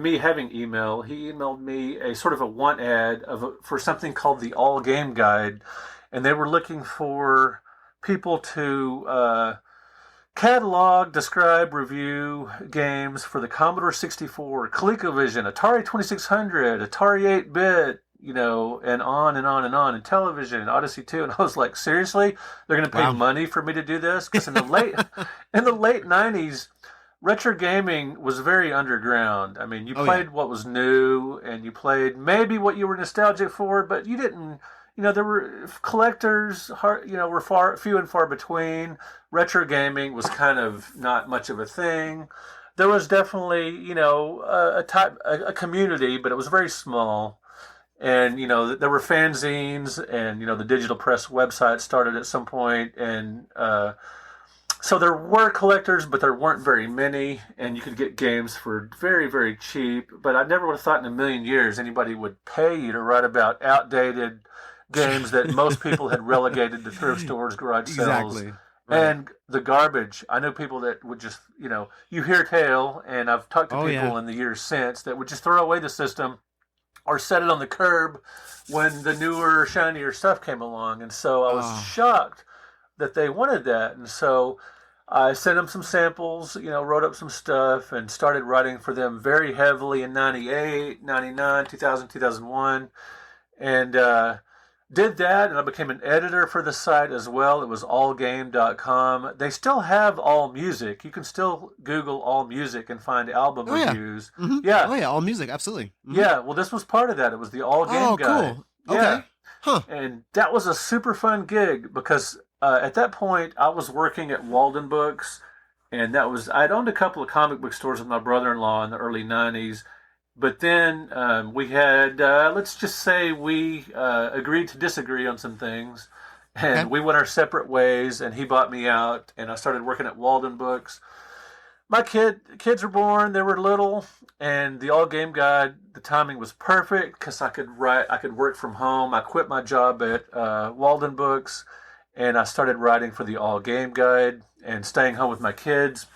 me having email. He emailed me a sort of a want ad for something called the All Game Guide, and they were looking for people to catalog, describe, review games for the Commodore 64, ColecoVision, Atari 2600, Atari 8-bit, and on and on and on, and television, Odyssey 2. And I was like, seriously? They're going to pay Wow. money for me to do this? Because in the late 90s, retro gaming was very underground. I mean, you Oh, yeah. played what was new, and you played maybe what you were nostalgic for, but you didn't. There were collectors, were few and far between. Retro gaming was kind of not much of a thing. There was definitely, a community, but it was very small. And there were fanzines, and the digital press website started at some point, and so there were collectors, but there weren't very many, and you could get games for very, very cheap. But I never would have thought in a million years anybody would pay you to write about outdated games that most people had relegated to thrift stores, garage sales, Exactly. Right. and the garbage. I know people that would just, you hear tale, and I've talked to Oh, people yeah. in the years since that would just throw away the system or set it on the curb when the newer, shinier stuff came along. And so I was Oh, shocked that they wanted that. And so I sent them some samples, wrote up some stuff, and started writing for them very heavily in 98, 99, 2000, 2001. And did that, and I became an editor for the site as well. It was allgame.com. They still have All Music. You can still Google All Music and find album oh yeah. reviews. Hmm. Yeah, Oh yeah. All music. Absolutely. Hmm. yeah. Well, this was part of that. It was the All Game Oh, Guide. cool. Yeah, Okay. Huh. and that was a super fun gig because at that point I was working at Walden Books, and I'd owned a couple of comic book stores with my brother-in-law in the early '90s. But then we had, let's just say, we agreed to disagree on some things, Okay. and we went our separate ways. And he bought me out, and I started working at Walden Books. My kids were born; they were little, and the All Game Guide. The timing was perfect because I could work from home. I quit my job at Walden Books, and I started writing for the All Game Guide and staying home with my kids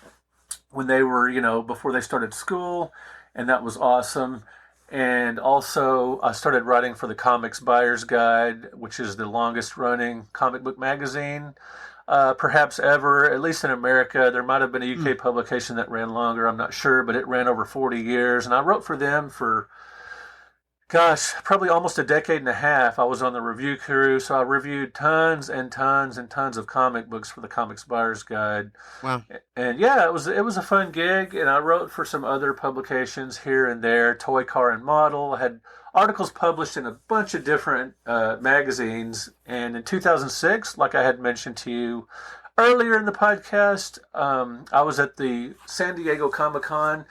when they were, before they started school, and that was awesome. And also, I started writing for the Comics Buyer's Guide, which is the longest running comic book magazine, perhaps ever, at least in America. There might have been a Hmm. UK publication that ran longer, I'm not sure, but it ran over 40 years. And I wrote for them for, gosh, probably almost a decade and a half. I was on the review crew, so I reviewed tons and tons and tons of comic books for the Comics Buyer's Guide. Wow. And yeah, it was a fun gig, and I wrote for some other publications here and there, Toy Car and Model. I had articles published in a bunch of different magazines. And in 2006, like I had mentioned to you earlier in the podcast, I was at the San Diego Comic Con,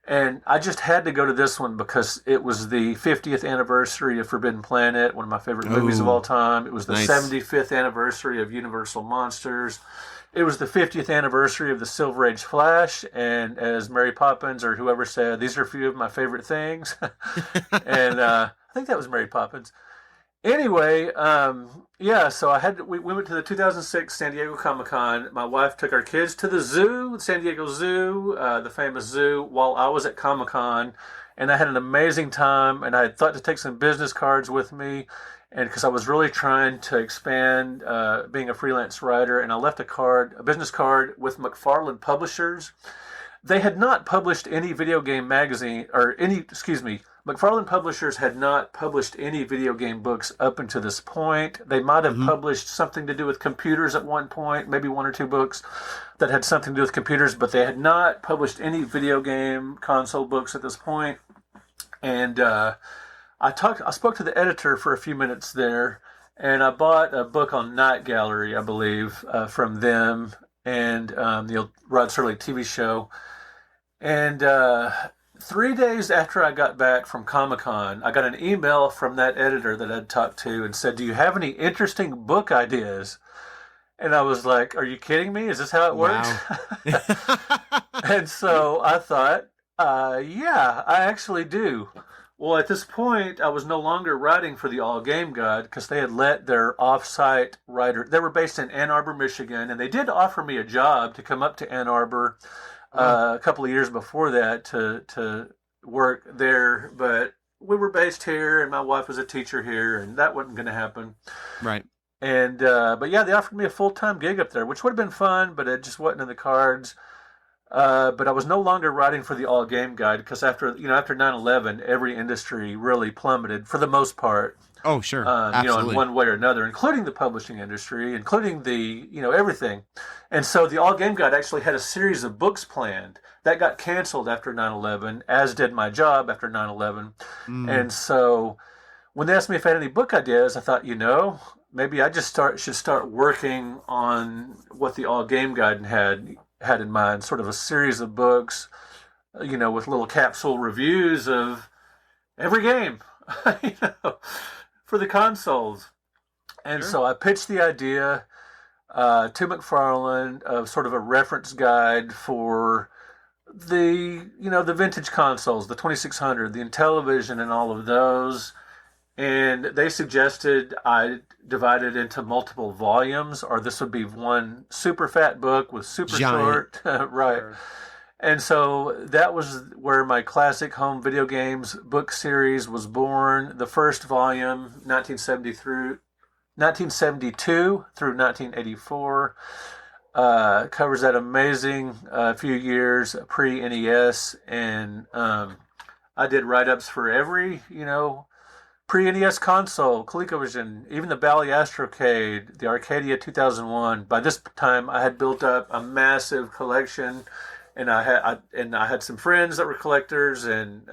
and I just had to go to this one because it was the 50th anniversary of Forbidden Planet, one of my favorite movies of all Oh, time. It was the nice. 75th anniversary of Universal Monsters. It was the 50th anniversary of the Silver Age Flash, and as Mary Poppins or whoever said, these are a few of my favorite things. And I think that was Mary Poppins. Anyway, yeah, so we went to the 2006 San Diego Comic Con. My wife took our kids to the zoo, San Diego Zoo, the famous zoo, while I was at Comic Con, and I had an amazing time. And I had thought to take some business cards with me, and because I was really trying to expand being a freelance writer, and I left a business card with McFarlane Publishers. They had not published any video game magazine, or excuse me, McFarlane Publishers had not published any video game books up until this point. They might have Hmm. published something to do with computers at one point, maybe one or two books that had something to do with computers, but they had not published any video game console books at this point. And I spoke to the editor for a few minutes there, and I bought a book on Night Gallery, I believe, from them, and the Rod Serling TV show. And 3 days after I got back from Comic-Con, I got an email from that editor that I'd talked to and said, "Do you have any interesting book ideas?" And I was like, "Are you kidding me? Is this how it works?" Wow. And so I thought, yeah, I actually do. Well, at this point, I was no longer writing for the All Game Guide because they had let their off-site writer. They were based in Ann Arbor, Michigan, and they did offer me a job to come up to Ann Arbor a couple of years before that to work there. But we were based here, and my wife was a teacher here, and that wasn't going to happen. Right. And but yeah, they offered me a full-time gig up there, which would have been fun, but it just wasn't in the cards. But I was no longer writing for the All Game Guide because after 9/11, every industry really plummeted for the most part. Oh, sure. In one way or another, including the publishing industry, including everything. And so the All Game Guide actually had a series of books planned that got canceled after 9/11, as did my job after 9/11. And so when they asked me if I had any book ideas, I thought, maybe I just should start working on what the All Game Guide had in mind, sort of a series of books, with little capsule reviews of every game, for the consoles. And so I pitched the idea to McFarlane of sort of a reference guide for the vintage consoles, the 2600, the Intellivision, and all of those. And they suggested I divide it into multiple volumes, or this would be one super fat book with super short, right? Sure. And so that was where my classic home video games book series was born. The first volume, 1972 through 1984, covers that amazing few years pre-NES, and I did write-ups for every, pre-NES console, ColecoVision, even the Bally Astrocade, the Arcadia 2001. By this time, I had built up a massive collection, and I had some friends that were collectors, and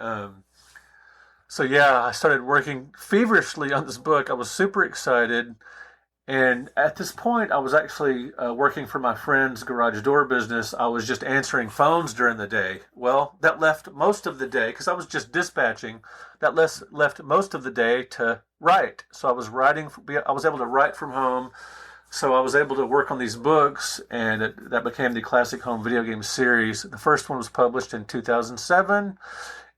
so yeah, I started working feverishly on this book. I was super excited, and at this point, I was actually working for my friend's garage door business. I was just answering phones during the day. Well, that left most of the day, because I was just dispatching, that left most of the day to write. So I was able to write from home. So I was able to work on these books, and that became the Classic Home Video Game series. The first one was published in 2007.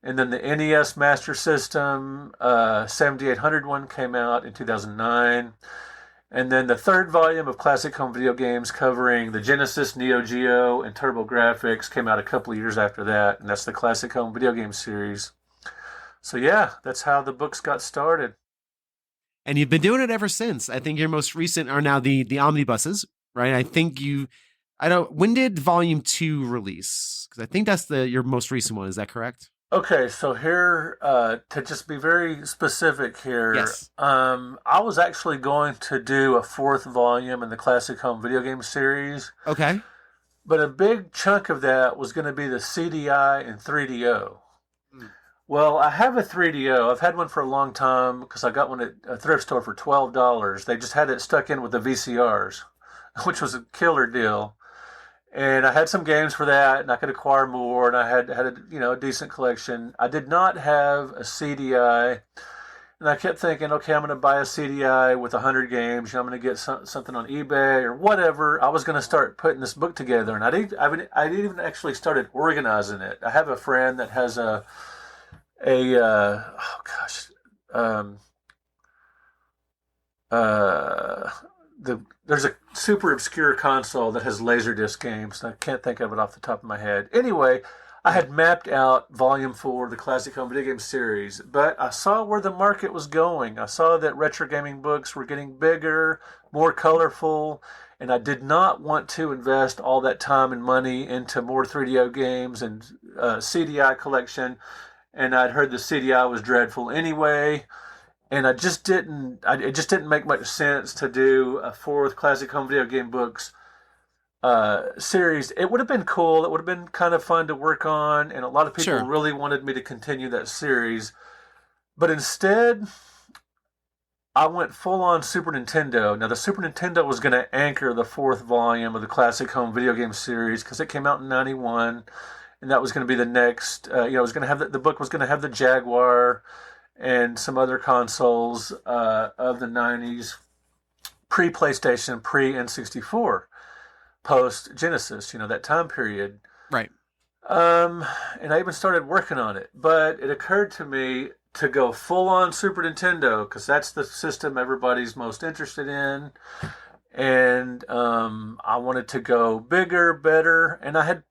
And then the NES Master System 7800 one came out in 2009. And then the third volume of Classic Home Video Games covering the Genesis, Neo Geo, and TurboGrafx came out a couple of years after that, and that's the Classic Home Video Game series. So yeah, that's how the books got started. And you've been doing it ever since. I think your most recent are now the omnibuses, right? I think when did volume 2 release? Because I think that's your most recent one. Is that correct? Okay, so here, to just be very specific here, yes. I was actually going to do a 4th volume in the Classic Home Video Game series. Okay. But a big chunk of that was going to be the CDI and 3DO. Well, I have a 3DO. I've had one for a long time because I got one at a thrift store for $12. They just had it stuck in with the VCRs, which was a killer deal. And I had some games for that, and I could acquire more, and I had a decent collection. I did not have a CDI, and I kept thinking, okay, I'm going to buy a CDI with 100 games. I'm going to get something on eBay or whatever. I was going to start putting this book together, and I even actually started organizing it. I have a friend that has there's a super obscure console that has Laserdisc games, and I can't think of it off the top of my head. Anyway, I had mapped out Volume 4 of the Classic Home Video Game series, but I saw where the market was going. I saw that retro gaming books were getting bigger, more colorful, and I did not want to invest all that time and money into more 3DO games and CDI collection, and I'd heard the CDI was dreadful anyway. And it just didn't make much sense to do a 4th Classic Home Video Game books series. It would have been cool. It would have been kind of fun to work on, and a lot of people really wanted me to continue that series. But instead, I went full on Super Nintendo. Now, the Super Nintendo was going to anchor the fourth volume of the Classic Home video game series because it came out in '91, and that was going to be the next. It was going to have the book was going to have the Jaguar and some other consoles of the '90s, pre PlayStation, pre N64, post Genesis. That time period. Right. And I even started working on it, but it occurred to me to go full on Super Nintendo because that's the system everybody's most interested in, and I wanted to go bigger, better, and I had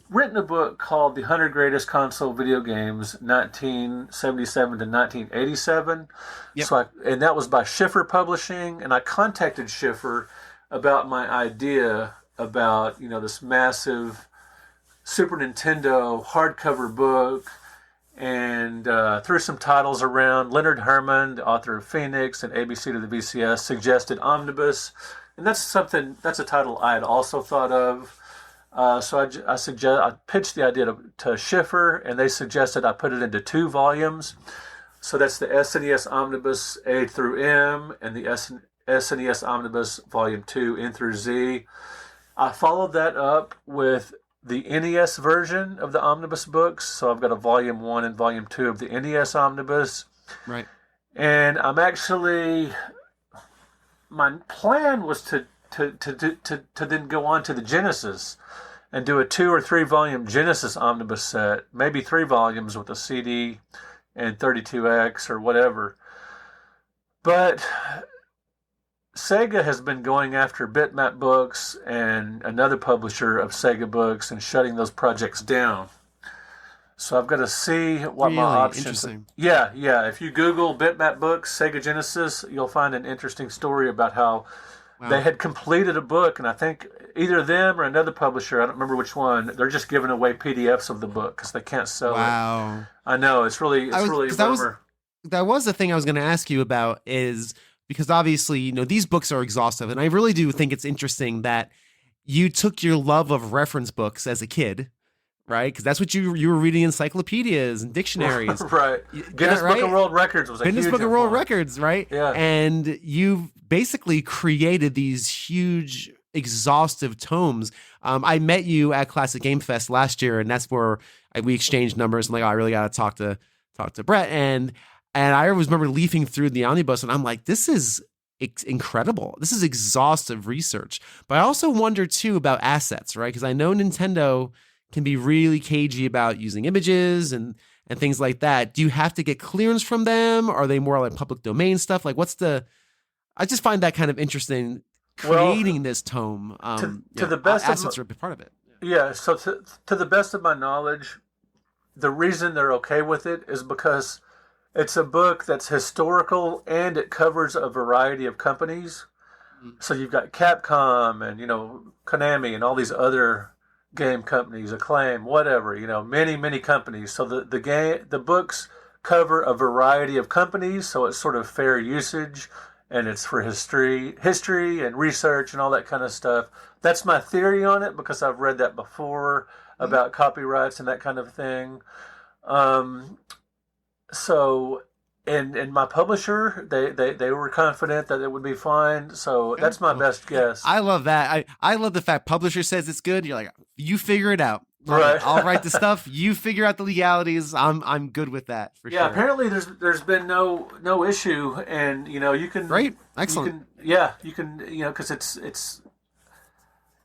written a book called The 100 Greatest Console Video Games, 1977 to 1987. Yep. And that was by Schiffer Publishing, and I contacted Schiffer about my idea about this massive Super Nintendo hardcover book, and threw some titles around. Leonard Herman, the author of Phoenix and ABC to the VCS, suggested Omnibus, and that's a title I had also thought of. So I pitched the idea to Schiffer, and they suggested I put it into 2 volumes. So that's the SNES Omnibus A through M and the SNES Omnibus Volume 2 N through Z. I followed that up with the NES version of the Omnibus books. So I've got a Volume 1 and Volume 2 of the NES Omnibus. Right. And my plan was to then go on to the Genesis and do a 2 or 3 volume Genesis Omnibus set, maybe 3 volumes with a CD and 32X or whatever. But Sega has been going after Bitmap Books and another publisher of Sega books and shutting those projects down. So I've got to see what my options. Interesting. Yeah. If you Google Bitmap Books, Sega Genesis, you'll find an interesting story about how they had completed a book, and I think either them or another publisher, I don't remember which one, they're just giving away PDFs of the book because they can't sell it. I know, it's really a bummer. That was the thing I was going to ask you about, is because obviously, these books are exhaustive, and I really do think it's interesting that you took your love of reference books as a kid, right? Because that's what you were reading encyclopedias and dictionaries. Right. Guinness Book of World Records was a Guinness huge Book of World influence. Records, right? Yeah. And you've basically created these huge, exhaustive tomes. I met you at Classic Game Fest last year, and that's where we exchanged numbers. And I really got to talk to Brett. And I always remember leafing through the omnibus, and I'm like, this is incredible. This is exhaustive research. But I also wonder too about assets, right? Because I know Nintendo can be really cagey about using images and things like that. Do you have to get clearance from them? Are they more like public domain stuff? Like, I just find that kind of interesting. Creating this tome, to the best assets are a big part of it. Yeah. So to the best of my knowledge, the reason they're okay with it is because it's a book that's historical and it covers a variety of companies. Mm-hmm. So you've got Capcom and Konami and all these other game companies, Acclaim, whatever. Many companies. So the books cover a variety of companies. So it's sort of fair usage. And it's for history and research and all that kind of stuff. That's my theory on it because I've read that before about copyrights and that kind of thing. So, and my publisher, they were confident that it would be fine. So that's my best guess. I love that. I love the fact publisher says it's good. You're like, you figure it out. Right. I'll write the stuff. You figure out the legalities. I'm good with that for sure. Yeah. Apparently, there's been no issue, and you can. Great. Excellent. You can because it's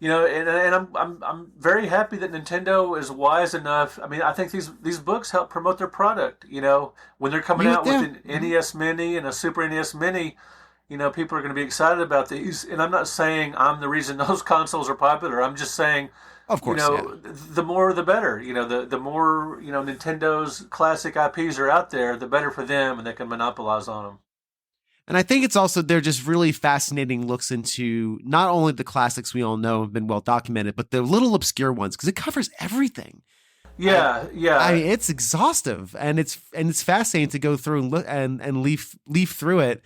and I'm very happy that Nintendo is wise enough. I mean, I think these books help promote their product. When they're coming out with an NES Mini and a Super NES Mini. People are going to be excited about these, and I'm not saying I'm the reason those consoles are popular. I'm just saying. Of course, the more the better. The more Nintendo's classic IPs are out there, the better for them, and they can monopolize on them. And I think it's also they're just really fascinating looks into not only the classics we all know have been well documented, but the little obscure ones because it covers everything. Yeah. I mean, it's exhaustive, and it's fascinating to go through and look and leaf through it.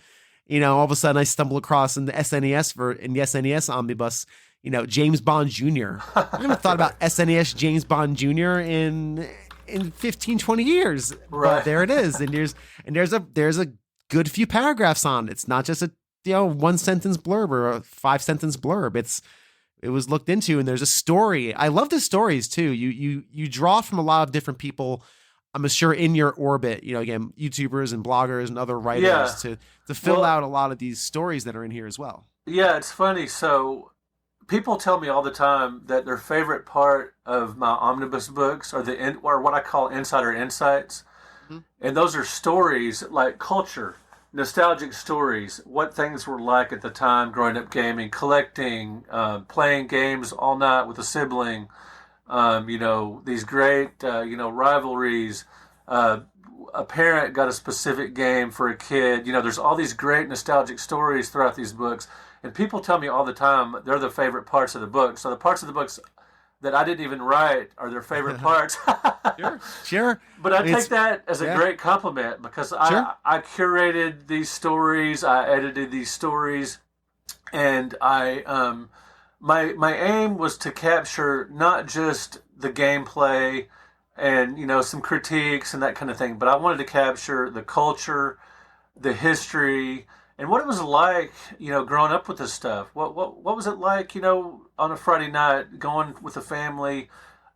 All of a sudden I stumble across in the SNES omnibus. James Bond Jr. I haven't thought about SNES James Bond Jr. in 15, 20 years. Right. But there it is. And there's a good few paragraphs on it. It's not just a 1-sentence blurb or a 5-sentence blurb. It was looked into, and there's a story. I love the stories too. You draw from a lot of different people, I'm sure, in your orbit, again, YouTubers and bloggers and other writers to fill out a lot of these stories that are in here as well. Yeah, it's funny. So people tell me all the time that their favorite part of my omnibus books are or what I call insider insights. Mm-hmm. And those are stories like culture, nostalgic stories, what things were like at the time growing up gaming, collecting, playing games all night with a sibling, these great, rivalries. A parent got a specific game for a kid. There's all these great nostalgic stories throughout these books. And people tell me all the time they're the favorite parts of the book. So the parts of the books that I didn't even write are their favorite parts. Sure. But I take that as a great compliment because I curated these stories, I edited these stories, and my aim was to capture not just the gameplay and some critiques and that kind of thing, but I wanted to capture the culture, the history, and what it was like, growing up with this stuff. What was it like, on a Friday night, going with the family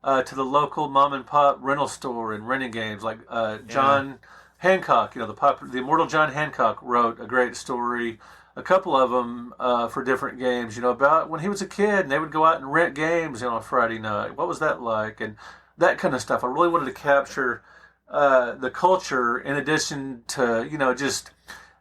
to the local mom and pop rental store and renting games, like John Hancock. The immortal John Hancock wrote a great story, a couple of them for different games. About when he was a kid and they would go out and rent games on a Friday night. What was that like, and that kind of stuff. I really wanted to capture the culture in addition to just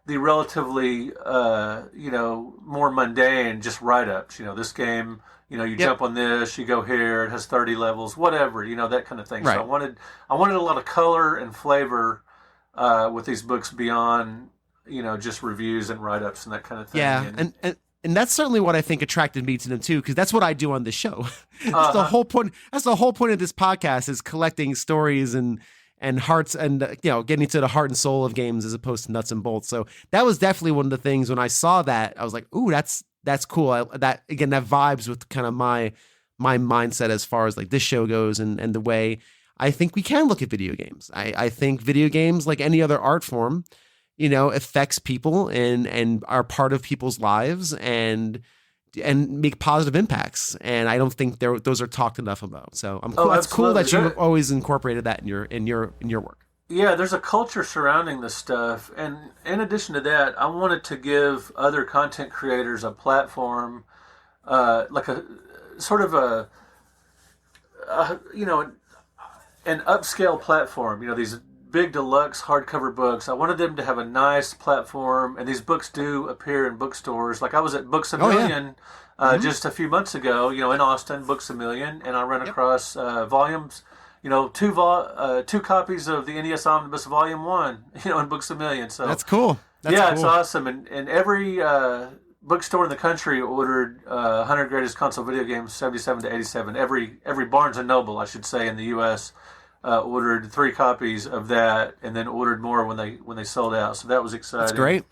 the relatively, more mundane, just write-ups. This game, you jump on this, you go here, it has 30 levels, whatever, that kind of thing. Right. So I wanted a lot of color and flavor with these books beyond, just reviews and write-ups and that kind of thing. Yeah, and that's certainly what I think attracted me to them too, because that's what I do on the show. That's the whole point. That's the whole point of this podcast, is collecting stories and hearts and getting to the heart and soul of games as opposed to nuts and bolts. So that was definitely one of the things when I saw that I was like, ooh, that's cool. That vibes with kind of my mindset as far as like this show goes and the way I think we can look at video games. I think video games, like any other art form, affects people and are part of people's lives and make positive impacts. And I don't think those are talked enough about. So that's cool that you always incorporated that in your work. Yeah, there's a culture surrounding this stuff. And in addition to that, I wanted to give other content creators a platform, like a sort of an upscale platform. These big deluxe hardcover books. I wanted them to have a nice platform, and these books do appear in bookstores. Like I was at Books A Million just a few months ago, in Austin, Books A Million, and I ran across volumes, two copies of the NES Omnibus Volume 1, in Books A Million. So that's cool. It's awesome. And every bookstore in the country ordered 100 Greatest Console Video Games, 77 to 87. Every Barnes & Noble, I should say, in the U.S., ordered 3 copies of that, and then ordered more when they sold out. So that was exciting. That's great.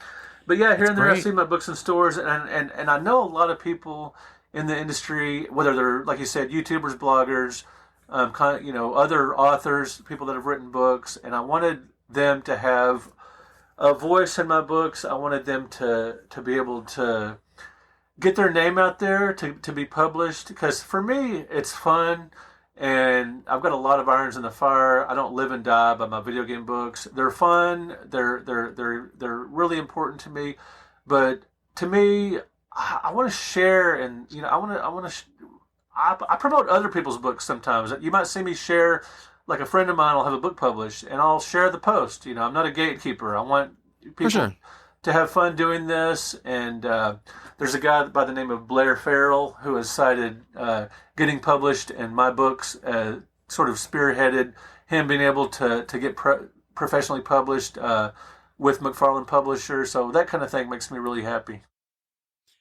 But yeah, here and there I see my books in stores, and I know a lot of people in the industry, whether they're, like you said, YouTubers, bloggers, other authors, people that have written books, and I wanted them to have a voice in my books. I wanted them to be able to get their name out there, to be published, because for me it's fun. And I've got a lot of irons in the fire. I don't live and die by my video game books. They're fun. They're really important to me. But to me, I want to share, and I promote other people's books sometimes. You might see me share, like a friend of mine will have a book published, and I'll share the post. I'm not a gatekeeper. I want people to have fun doing this. And there's a guy by the name of Blair Farrell who has cited getting published in my books, sort of spearheaded him being able to get professionally published with McFarlane Publishers. So that kind of thing makes me really happy.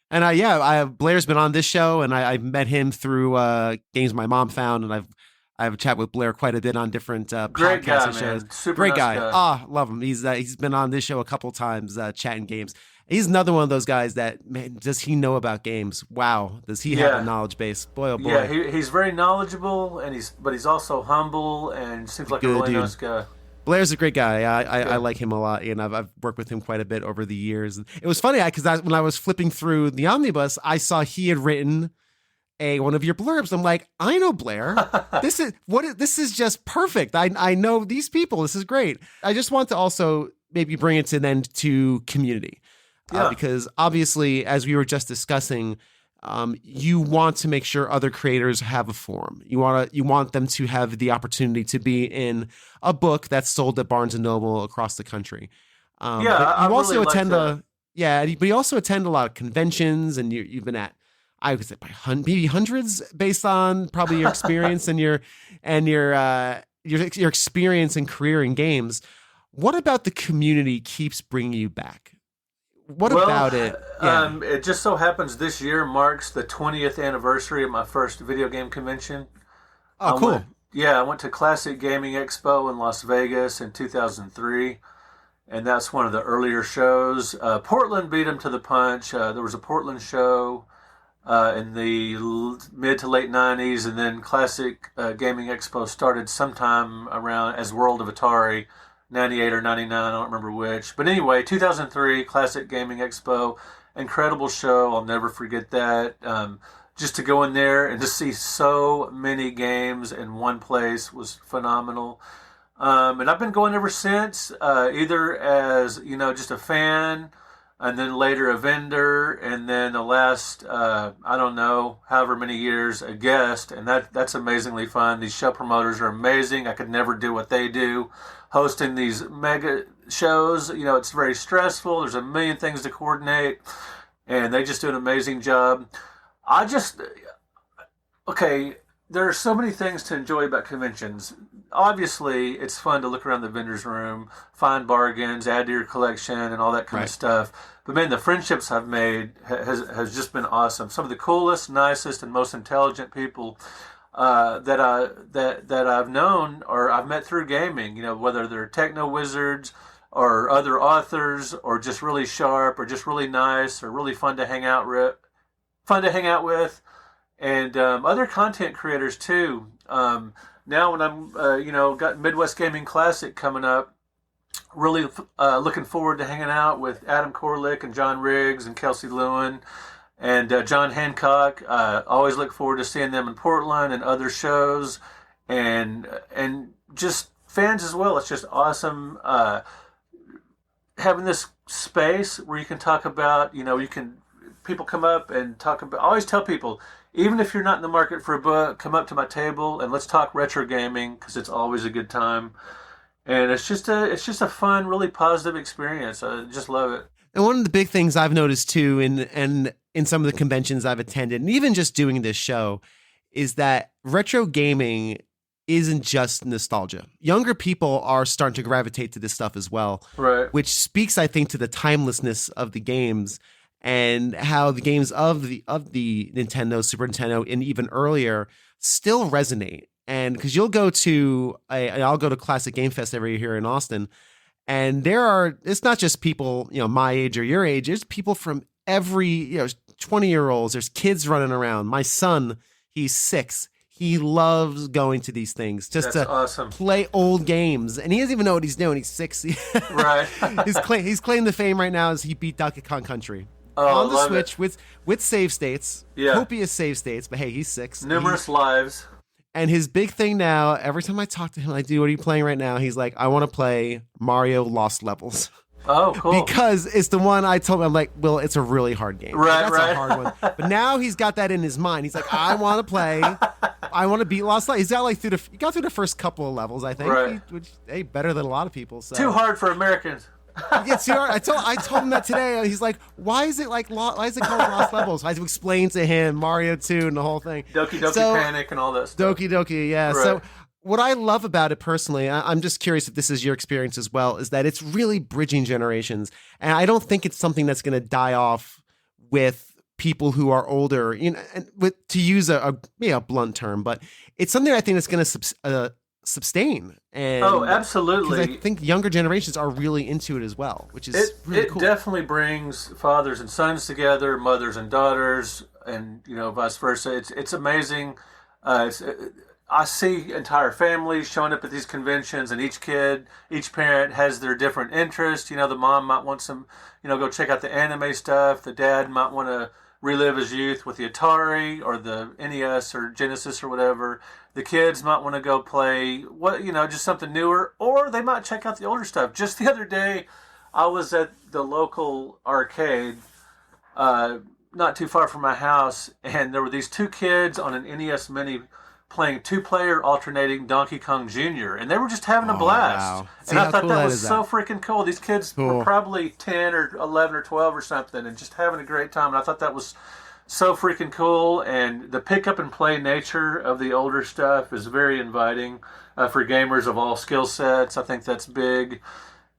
And Blair's been on this show, and I met him through games my mom found, and I have a chat with Blair quite a bit on different podcasts and shows. Super great nice guy. Love him. He's been on this show a couple times, chatting games. He's another one of those guys that, man, does he know about games? Wow, does he have a knowledge base? Boy, oh boy. Yeah, he's very knowledgeable, but he's also humble and seems like a really nice guy. Blair's a great guy. I like him a lot, and I've worked with him quite a bit over the years. It was funny because when I was flipping through the omnibus, I saw he had written one of your blurbs. I'm like, I know Blair. This is just perfect. I know these people. This is great. I just want to also maybe bring it to community, because obviously, as we were just discussing, you want to make sure other creators have a forum. You want them to have the opportunity to be in a book that's sold at Barnes and Noble across the country. But you also attend but you also attend a lot of conventions, and you've been at, I would say, maybe hundreds, based on probably your experience and your experience and career in games. What about the community keeps bringing you back? What about it? Yeah. It just so happens this year marks the 20th anniversary of my first video game convention. Oh, cool. I went to Classic Gaming Expo in Las Vegas in 2003, and that's one of the earlier shows. Portland beat them to the punch. There was a Portland show in the mid to late 90s, and then Classic Gaming Expo started sometime around as World of Atari, 98 or 99, I don't remember which. But anyway, 2003, Classic Gaming Expo, incredible show. I'll never forget that. Just to go in there and to see so many games in one place was phenomenal. And I've been going ever since, either as, just a fan, and then later a vendor, and then the last, however many years, a guest, and that's amazingly fun. These show promoters are amazing. I could never do what they do. Hosting these mega shows, it's very stressful. There's a million things to coordinate, and they just do an amazing job. There are so many things to enjoy about conventions. Obviously, it's fun to look around the vendor's room, find bargains, add to your collection, and all that kind of stuff. But man, the friendships I've made has just been awesome. Some of the coolest, nicest, and most intelligent people that I've known or I've met through gaming. Whether they're techno wizards or other authors, or just really sharp, or just really nice, or really fun to hang out with. And other content creators too. Now when I'm, got Midwest Gaming Classic coming up, really looking forward to hanging out with Adam Korlick and John Riggs and Kelsey Lewin and John Hancock. Always look forward to seeing them in Portland and other shows, and just fans as well. It's just awesome having this space where you can talk about, people come up and talk about. I always tell people, even if you're not in the market for a book, come up to my table and let's talk retro gaming, because it's always a good time. And it's just a fun, really positive experience. I just love it. And one of the big things I've noticed too, in some of the conventions I've attended, and even just doing this show, is that retro gaming isn't just nostalgia. Younger people are starting to gravitate to this stuff as well, right? Which speaks, I think, to the timelessness of the games, and how the games of the Nintendo, Super Nintendo, and even earlier still resonate. And because I'll go to Classic Game Fest every year here in Austin, and it's not just people, my age or your age. There's people from every, 20-year-olds. There's kids running around. My son, he's 6. He loves going to these things just That's to awesome. Play old games, and he doesn't even know what he's doing. He's 6. Right. He's claimed the fame right now as he beat Donkey Kong Country. Oh, on the Switch with save states, yeah. Copious save states, but hey, he's 6. Numerous lives. And his big thing now, every time I talk to him, what are you playing right now? He's like, I want to play Mario Lost Levels. Oh, cool. Because it's the one I told him, I'm like, well, it's a really hard game. Right, That's a hard one. But now he's got that in his mind. He's like, I want to play, I want to beat Lost Levels. He got through the first couple of levels, I think. Right. Which, hey, better than a lot of people. So. Too hard for Americans. Yeah, see, I told him that today. He's like, why is it called Lost Levels? I had to explain to him Mario 2 and the whole thing. Doki Doki Panic and all that stuff. Doki Doki, yeah. Right. So what I love about it personally, I'm just curious if this is your experience as well, is that it's really bridging generations. And I don't think it's something that's going to die off with people who are older, and to use a blunt term, but it's something I think that's going to sustain. And absolutely, because I think younger generations are really into it as well, which is really cool. It definitely brings fathers and sons together, mothers and daughters, and vice versa. It's amazing. I see entire families showing up at these conventions, and each parent has their different interests. You know, the mom might want some, go check out the anime stuff. The dad might want to relive his youth with the Atari or the NES or Genesis or whatever. The kids might want to go play just something newer, or they might check out the older stuff. Just the other day, I was at the local arcade, not too far from my house, and there were these two kids on an NES Mini playing two-player alternating Donkey Kong Jr., and they were just having a blast. Wow. And I thought that was so freaking cool. These kids were probably 10 or 11 or 12 or something, and just having a great time. And I thought that was so freaking cool. And the pick-up-and-play nature of the older stuff is very inviting for gamers of all skill sets. I think that's big.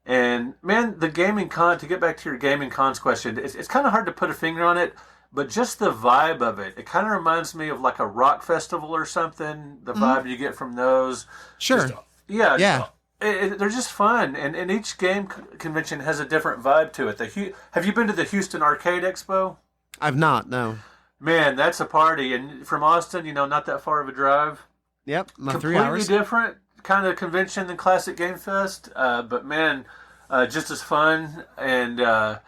And, man, the gaming con, to get back to your gaming cons question, it's kind of hard to put a finger on it. But just the vibe of it, it kind of reminds me of like a rock festival or something, the vibe you get from those. Sure. Yeah. They're just fun. And each game convention has a different vibe to it. Have you been to the Houston Arcade Expo? I've not, no. Man, that's a party. And from Austin, not that far of a drive. Yep, not 3 hours. Completely different kind of convention than Classic Game Fest. But man, just as fun. And...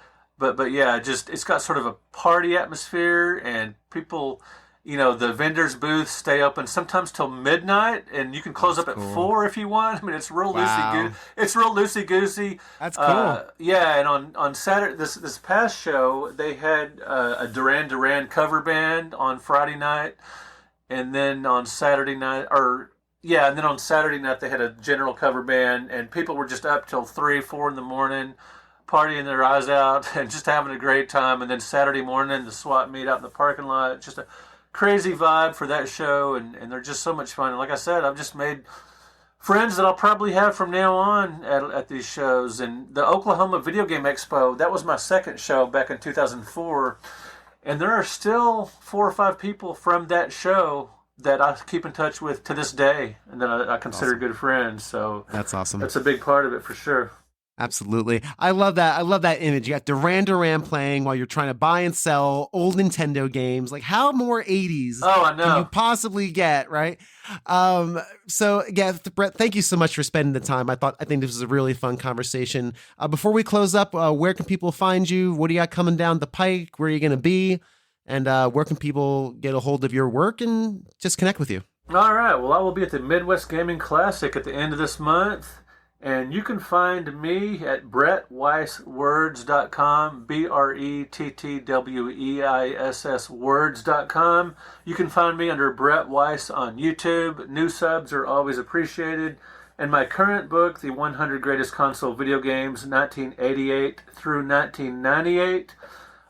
But yeah, just it's got sort of a party atmosphere, and people, the vendors' booths stay open sometimes till midnight, and you can close up at 4 if you want. I mean, it's real loosey-goosey. It's real loosey-goosey. That's cool. Yeah, and on Saturday, this past show, they had a Duran Duran cover band on Friday night, and then on Saturday night, they had a general cover band, and people were just up till 3, 4 in the morning, partying their eyes out and just having a great time. And then Saturday morning, the SWAT meet out in the parking lot. Just a crazy vibe for that show, and they're just so much fun. And like I said, I've just made friends that I'll probably have from now on at these shows. And the Oklahoma Video Game Expo, that was my second show back in 2004. And there are still 4 or 5 people from that show that I keep in touch with to this day, and that I consider good friends. So that's awesome. That's a big part of it for sure. Absolutely. I love that. I love that image. You got Duran Duran playing while you're trying to buy and sell old Nintendo games. Like, how more 80s can you possibly get, right? So yeah, Brett, thank you so much for spending the time. I think this was a really fun conversation. Before we close up, where can people find you? What do you got coming down the pike? Where are you going to be? And where can people get a hold of your work and just connect with you? All right. Well, I will be at the Midwest Gaming Classic at the end of this month. And you can find me at brettweisswords.com, BrettWeiss words.com. You can find me under Brett Weiss on YouTube. New subs are always appreciated. And my current book, The 100 Greatest Console Video Games, 1988 through 1998.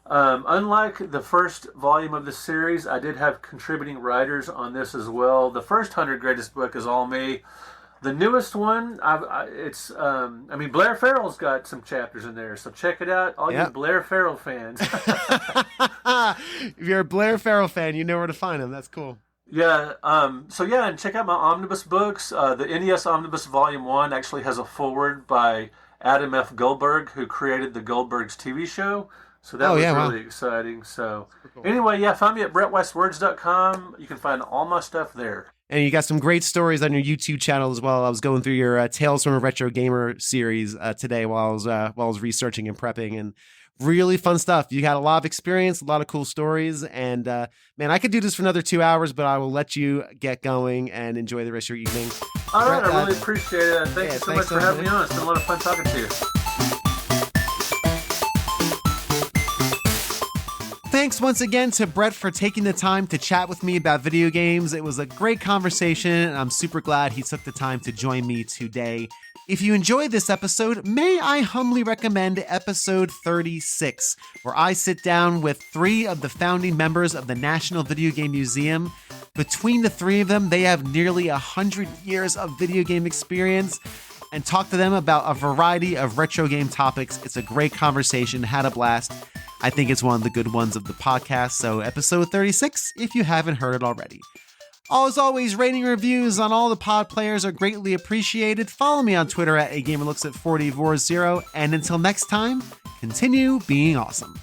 Unlike the first volume of the series, I did have contributing writers on this as well. The first 100 Greatest book is all me. The newest one, Blair Farrell's got some chapters in there, so check it out, all you Blair Farrell fans. If you're a Blair Farrell fan, you know where to find him. That's cool. Yeah, and check out my omnibus books. The NES Omnibus Volume 1 actually has a foreword by Adam F. Goldberg, who created the Goldbergs TV show. So that was really exciting. So anyway, find me at brettweisswords.com. You can find all my stuff there. And you got some great stories on your YouTube channel as well. I was going through your Tales from a Retro Gamer series today while I was researching and prepping, and really fun stuff. You got a lot of experience, a lot of cool stories, and man, I could do this for another 2 hours, but I will let you get going and enjoy the rest of your evening. All right, I really appreciate it. Thank you so much for having me on. It's been a lot of fun talking to you. Thanks once again to Brett for taking the time to chat with me about video games. It was a great conversation, and I'm super glad he took the time to join me today. If you enjoyed this episode, may I humbly recommend episode 36, where I sit down with 3 of the founding members of the National Video Game Museum. Between the 3 of them, they have nearly 100 years of video game experience, and talk to them about a variety of retro game topics. It's a great conversation, had a blast. I think it's one of the good ones of the podcast, so episode 36, if you haven't heard it already. As always, rating reviews on all the pod players are greatly appreciated. Follow me on Twitter at agamerlooks4040, and until next time, continue being awesome.